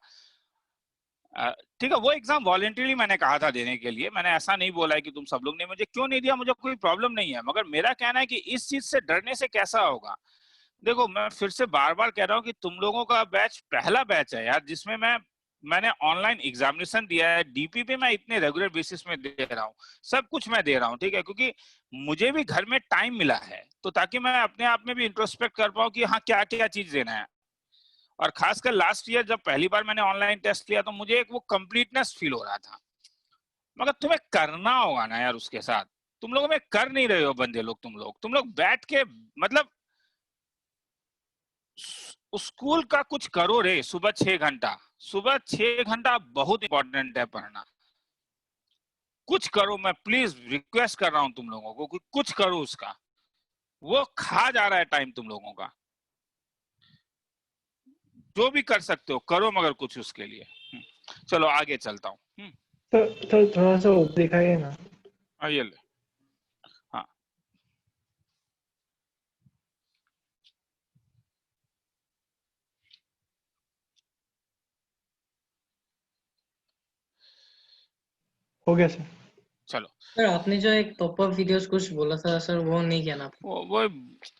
ठीक है, वो एग्जाम वॉलेंटरीली मैंने कहा था देने के लिए। मैंने ऐसा नहीं बोला है कि तुम सब लोग ने, मुझे क्यों नहीं दिया, मुझे कोई प्रॉब्लम नहीं है। मगर मेरा कहना है कि इस चीज से डरने से कैसा होगा। देखो मैं फिर से बार बार कह रहा हूँ कि तुम लोगों का बैच पहला बैच है यार, जिसमें मैंने ऑनलाइन एग्जामिनेशन दिया है। डीपीपी मैं इतने रेगुलर बेसिस में दे रहा हूँ, सब कुछ मैं दे रहा हूँ, ठीक है, क्योंकि मुझे भी घर में टाइम मिला है, तो ताकि मैं अपने आप में भी इंट्रोस्पेक्ट कर पाऊँ कि हाँ क्या क्या चीज देना है। और खासकर लास्ट ईयर जब पहली बार मैंने ऑनलाइन टेस्ट लिया तो मुझे एक वो कंप्लीटनेस फील हो रहा था। मगर तुम्हें करना होगा ना यार उसके साथ। तुम लोगों में कर नहीं रहे हो बंदे लोग, तुम लोग बैठ के मतलब स्कूल का कुछ करो रे। सुबह 6 घंटा, सुबह 6 घंटा बहुत इंपॉर्टेंट है पढ़ना। कुछ करो, मैं प्लीज रिक्वेस्ट कर रहा हूं तुम लोगों को कि कुछ करो उसका। वो खा जा रहा है टाइम तुम लोगों का। जो भी कर सकते हो करो, मगर कुछ उसके लिए। चलो आगे चलता हूँ। सर थोड़ा सा ऊपर दिखाइए ना। आइए ले। हाँ, हो गया सर। चलो। सर आपने जो एक पॉपअप वीडियोस कुछ बोला था सर, वो नहीं किया ना आपने? वो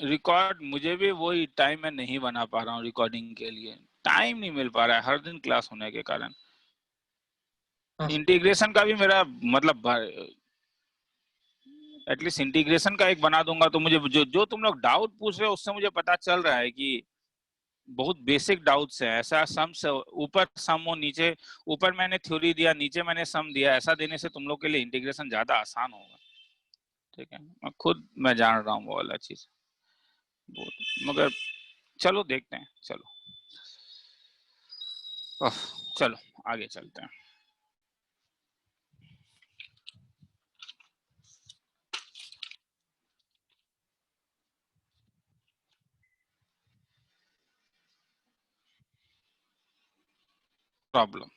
रिकॉर्ड, मुझे भी वही टाइम में नहीं बना पा रहा हूँ रिकॉर्डिंग के लिए। टाइम नहीं मिल पा रहा है हर दिन क्लास होने के कारण। हाँ सर। इंटीग्रेशन का भी मेरा मतलब एटलीस्ट इंटीग्रेशन का एक बना दूंगा तो मुझे जो तुम लोग डाउट पूछ रहे हो उससे मुझे पता चल रहा है कि बहुत बेसिक डाउट्स है। ऐसा सम से ऊपर सम हो, नीचे ऊपर मैंने थ्योरी दिया, नीचे मैंने सम दिया। ऐसा देने से तुम लोग के लिए इंटीग्रेशन ज्यादा आसान होगा। ठीक है, मैं जान रहा हूँ वो वाला चीज, मगर चलो देखते हैं। चलो आगे चलते हैं। Problem,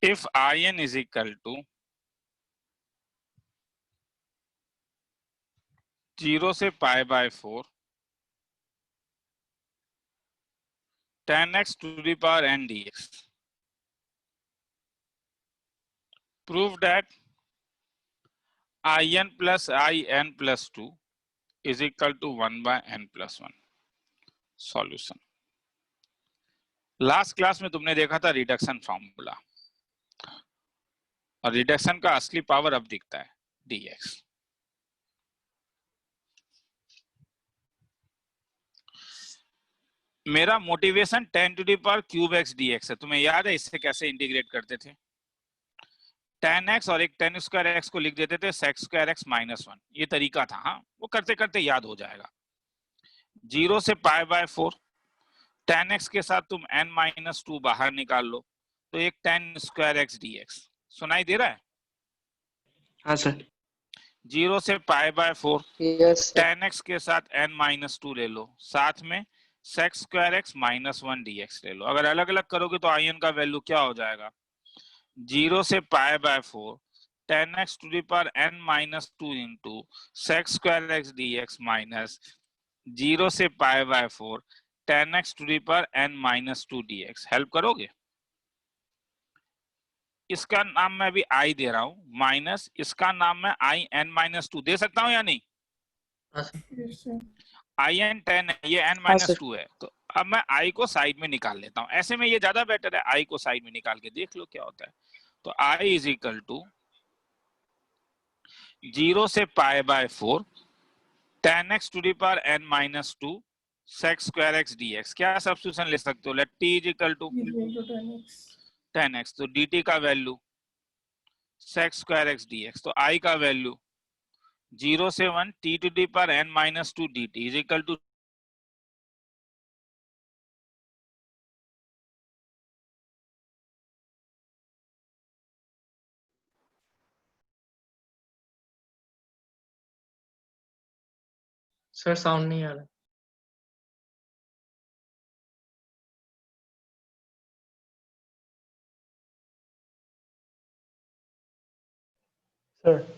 if in is equal to 0 से π/4 10x to the power n dx, prove that in plus in plus 2 is equal to 1/n plus 1. Solution. Last class में तुमने देखा था रिडक्शन फॉर्मूला, और रिडक्शन का असली पावर अब दिखता है dx। मेरा motivation 10 to the power cube x dx है। तुम्हें याद है इससे कैसे इंटीग्रेट करते थे? 10x और एक 10 स्क्वायर एक्स को लिख देते थे sec स्क्वायर x माइनस 1। ये तरीका था। हाँ, वो करते करते याद हो जाएगा। 0 से π/4 10x के साथ तुम n माइनस 2 बाहर निकाल लो तो एक 10 स्क्वायर एक्स dx। सुनाई दे रहा है? हाँ सर। 0 से π/4 Yes, sir. 10x के साथ n माइनस 2 ले लो, साथ में sec square x minus 1 dx ले लो। अगर अलग अलग करोगे तो in का वैल्यू क्या हो जाएगा? 0 से π/4 10x to the power n minus 2 into sec square x dx minus 0 से π/4 10x to the power n minus 2 dx। Help करोगे? इसका नाम मैं अभी i दे रहा हूं, माइनस इसका नाम मैं i n minus 2 दे सकता हूं या नहीं? हाँ sir. Yes, sir. i n 10 है, ये n हाँ minus सर। 2 है। तो अब मैं i को साइड में निकाल लेता हूं। ऐसे में ये ज्यादा बेटर है, i को साइड में निकाल के देख लो क्या होता है। तो i इज इक्वल टू 0 से π/4 10x to the power n minus 2 sec square x dx। क्या सब्स्टिट्यूशन ले सकते हो? Let t is equal to Is equal to 10x. 10x, तो dt का वैल्यू sec square x dx। तो i का वैल्यू 0 से 1 t to the power n minus 2 dt is equal to sir sound नहीं आ रहा। सर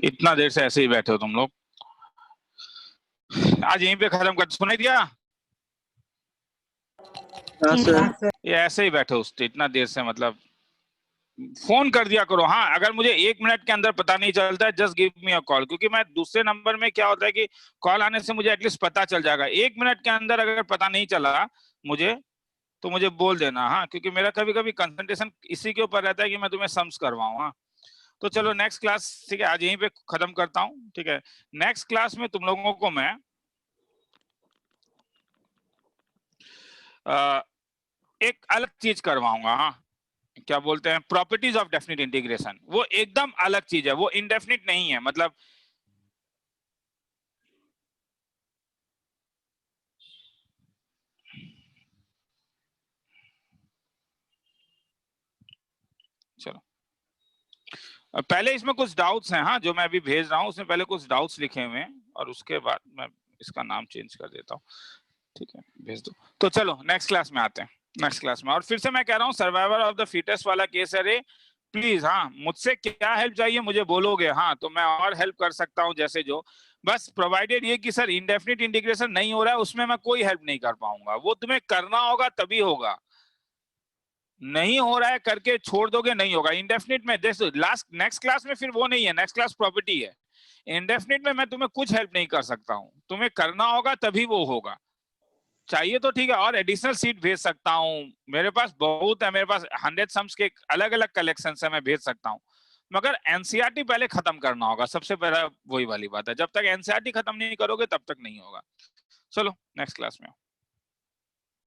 इतना देर से ऐसे ही बैठे हो तुम लोग। आज यहीं पे खत्म कर, सुनाई दिया? हाँ Yes, सर। sir. ये ऐसे ही बैठे हो इतना देर से, मतलब फोन कर दिया करो। हाँ, अगर मुझे 1 मिनट के अंदर पता नहीं चलता है, just give me a call, क्योंकि मैं दूसरे नंबर में क्या होता है कि कॉल आने से मुझे एटलीस्ट पता चल जाएगा। 1 मिनट के अंदर अगर पता नहीं चला मुझे, तो मुझे बोल देना। हाँ, क्योंकि मेरा कभी कभी कंसंट्रेशन इसी के ऊपर रहता है कि मैं तुम्हें सम्स करवाऊं। हाँ, तो चलो नेक्स्ट क्लास, ठीक है, आज यहीं पे खत्म करता हूँ। ठीक है, नेक्स्ट क्लास में तुम लोगों को मैं एक अलग चीज करवाऊंगा। हाँ, क्या बोलते हैं, प्रॉपर्टीज ऑफ डेफिनेट इंटीग्रेशन। वो एकदम अलग चीज है, वो इंडेफिनिट नहीं है। मतलब चलो, पहले इसमें कुछ डाउट्स हैं। हाँ, जो मैं अभी भेज रहा हूँ उसमें पहले कुछ डाउट्स लिखे हुए हैं, और उसके बाद मैं इसका नाम चेंज कर देता हूँ। ठीक है, भेज दो। तो चलो नेक्स्ट क्लास में आते हैं, नेक्स्ट क्लास में। और फिर से मैं कह रहा हूँ, सर्वाइवल ऑफ द फिटेस्ट वाला केस है रे। प्लीज, हाँ, मुझसे क्या हेल्प चाहिए मुझे बोलोगे, हाँ, तो मैं और हेल्प कर सकता हूँ। जैसे जो, बस प्रोवाइडेड ये कि सर इंडेफिनिट इंटीग्रेशन नहीं हो रहा है, उसमें मैं कोई हेल्प नहीं कर पाऊंगा। वो तुम्हें करना होगा तभी होगा, नहीं हो रहा है करके छोड़ दोगे नहीं होगा। इंडेफिनिट में लास्ट नेक्स्ट क्लास में फिर वो नहीं है, नेक्स्ट क्लास प्रॉपर्टी है। इंडेफिनिट में मैं तुम्हें कुछ हेल्प नहीं कर सकता हूँ, तुम्हें करना होगा तभी वो होगा। चाहिए तो ठीक है, और एडिशनल सीट भेज सकता हूँ, मेरे पास बहुत है, मेरे पास 100 सम्स के अलग अलग कलेक्शन है, मैं भेज सकता हूँ। मगर एनसीईआरटी पहले खत्म करना होगा, सबसे पहला वही वाली बात है। जब तक एनसीईआरटी खत्म नहीं करोगे तब तक नहीं होगा। चलो नेक्स्ट क्लास में।